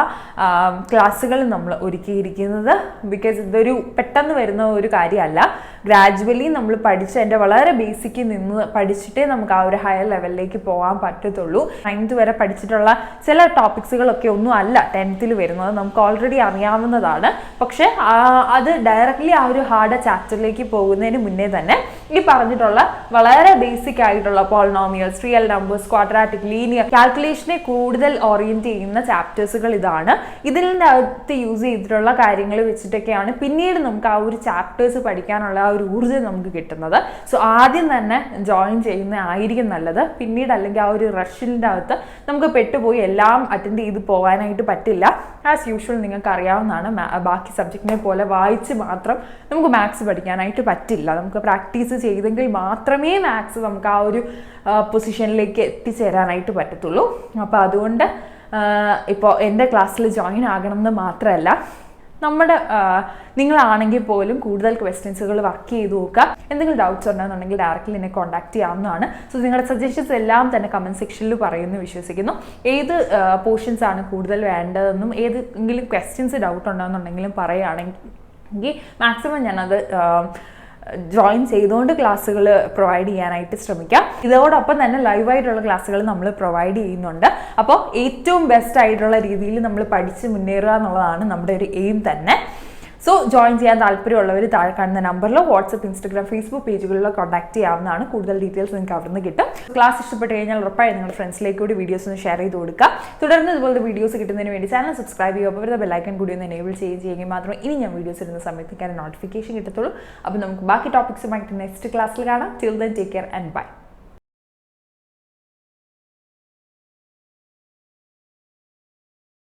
ക്ലാസ്സുകളും നമ്മൾ ഒരുക്കിയിരിക്കുന്നത്. ബിക്കോസ് ഇതൊരു പെട്ടെന്ന് വരുന്ന ഒരു കാര്യമല്ല. ഗ്രാജുവലി നമ്മൾ പഠിച്ച് എൻ്റെ വളരെ ബേസിക്കിൽ നിന്ന് പഠിച്ചിട്ടേ നമുക്ക് ആ ഒരു ഹയർ ലെവലിലേക്ക് പോകാൻ പറ്റത്തുള്ളൂ. 9th വരെ പഠിച്ചിട്ടുള്ള ചില ടോപ്പിക്സുകളൊക്കെ ഒന്നും അല്ല 10th വരുന്നത്, നമുക്ക് ഓൾറെഡി അറിയാവുന്നതാണ്. പക്ഷെ അത് ഡയറക്റ്റ്ലി ആ ഒരു ഹാർഡ് ചാപ്റ്ററിലേക്ക് പോകുന്നതിന് മുന്നേ തന്നെ ഈ പറഞ്ഞിട്ടുള്ള വളരെ ബേസിക് ആയിട്ടുള്ള polynomials, real numbers, quadratic, linear, കാൽക്കുലേഷനെ കൂടുതൽ ഓറിയന്റ് ചെയ്യുന്ന ചാപ്റ്റേഴ്സുകൾ ഇതാണ്. ഇതിൻ്റെ അകത്ത് യൂസ് ചെയ്തിട്ടുള്ള കാര്യങ്ങൾ വെച്ചിട്ടൊക്കെയാണ് പിന്നീട് നമുക്ക് ആ ഒരു ചാപ്റ്റേഴ്സ് പഠിക്കാനുള്ള ആ ഒരു ഊർജ്ജം നമുക്ക് കിട്ടുന്നത്. സോ ആദ്യം തന്നെ ജോയിൻ ചെയ്യുന്ന ആയിരിക്കും നല്ലത്. പിന്നീട് അല്ലെങ്കിൽ ആ ഒരു റഷിൻ്റെ അകത്ത് നമുക്ക് പെട്ടുപോയി എല്ലാം അറ്റൻഡ് ചെയ്ത് പോകാനായിട്ട് പറ്റില്ല. ആസ് യൂഷ്വൽ നിങ്ങൾക്ക് അറിയാവുന്നതാണ്, ബാക്കി സബ്ജക്റ്റിനെ പോലെ വായിച്ച് മാത്രം നമുക്ക് മാത്സ് പഠിക്കാനായിട്ട് പറ്റില്ല. നമുക്ക് പ്രാക്ടീസ് ചെയ്തെങ്കിൽ മാത്രമേ മാത്സ് നമുക്ക് ആ ഒരു പൊസിഷനിലേക്ക് എത്തിച്ചേരാനായിട്ട് പറ്റത്തുള്ളൂ. അപ്പോൾ അതുകൊണ്ട് ഇപ്പോൾ എൻ്റെ ക്ലാസ്സിൽ ജോയിൻ ആകണമെന്ന് മാത്രമല്ല, നമ്മുടെ നിങ്ങളാണെങ്കിൽ പോലും കൂടുതൽ ക്വസ്റ്റ്യൻസുകൾ വർക്ക് ചെയ്ത് നോക്കുക. എന്തെങ്കിലും ഡൗട്ട്സ് ഉണ്ടെന്നുണ്ടെങ്കിൽ ഡയറക്റ്റ്ലി എന്നെ കോൺടാക്ട് ചെയ്യാവുന്നതാണ്. സോ നിങ്ങളുടെ സജഷൻസ് എല്ലാം തന്നെ കമൻറ്റ് സെക്ഷനിൽ പറയുമെന്ന് വിശ്വസിക്കുന്നു. ഏത് പോർഷൻസ് ആണ് കൂടുതൽ വേണ്ടതെന്നും ഏതെങ്കിലും ക്വസ്റ്റ്യൻസ് ഡൗട്ട് ഉണ്ടെന്നുണ്ടെങ്കിലും പറയുകയാണെങ്കിൽ മാക്സിമം ഞാനത് ജോയിൻ ചെയ്തുകൊണ്ട് ക്ലാസ്സുകൾ പ്രൊവൈഡ് ചെയ്യാനായിട്ട് ശ്രമിക്കാം. ഇതോടൊപ്പം തന്നെ ലൈവായിട്ടുള്ള ക്ലാസ്സുകൾ നമ്മൾ പ്രൊവൈഡ് ചെയ്യുന്നുണ്ട്. അപ്പോൾ ഏറ്റവും ബെസ്റ്റ് ആയിട്ടുള്ള രീതിയിൽ നമ്മൾ പഠിച്ച് മുന്നേറുക എന്നുള്ളതാണ് നമ്മുടെ ഒരു എയിം തന്നെ. സോ ജോയിൻ ചെയ്യാൻ താല്പര്യമുള്ളവർ താഴെ കാണുന്ന നമ്പറിലോ വാട്സപ്പ്, ഇൻസ്റ്റാഗ്രാം, ഫേസ്ബുക്ക് പേജുകളിലോ കോൺടാക്ട് ചെയ്യാവുന്നതാണ്. കൂടുതൽ ഡീറ്റെയിൽസ് നിങ്ങൾക്ക് അവിടെ നിന്ന് കിട്ടും. ക്ലാസ് ഇഷ്ടപ്പെട്ട് കഴിഞ്ഞാൽ ഉറപ്പായി നിങ്ങളുടെ ഫ്രണ്ട്സിലേക്ക് കൂടി വീഡിയോസ് ഒന്ന് ഷെയർ ചെയ്ത് കൊടുക്കുക. തുടർന്ന് ഇതുപോലത്തെ വീഡിയോസ് കിട്ടുന്നതിന് വേണ്ടി ചാനൽ സബ്സ്ക്രൈബ് ചെയ്യുക. അപ്പോൾ ബെല്ലൈക്കൺ കൂടി ഒന്ന് എനേബിൾ ചെയ്യുകയെങ്കിൽ മാത്രമേ ഇനി ഞാൻ വീഡിയോസ് ഇടുന്ന സമയത്തേക്ക് നോട്ടിഫിക്കേഷൻ കിട്ടത്തുള്ളൂ. അപ്പോൾ നമുക്ക് ബാക്കി ടോപ്പിക്സുമായിട്ട് നെക്സ്റ്റ് ക്ലാസ്സിൽ കാണാം. Till then take care and by.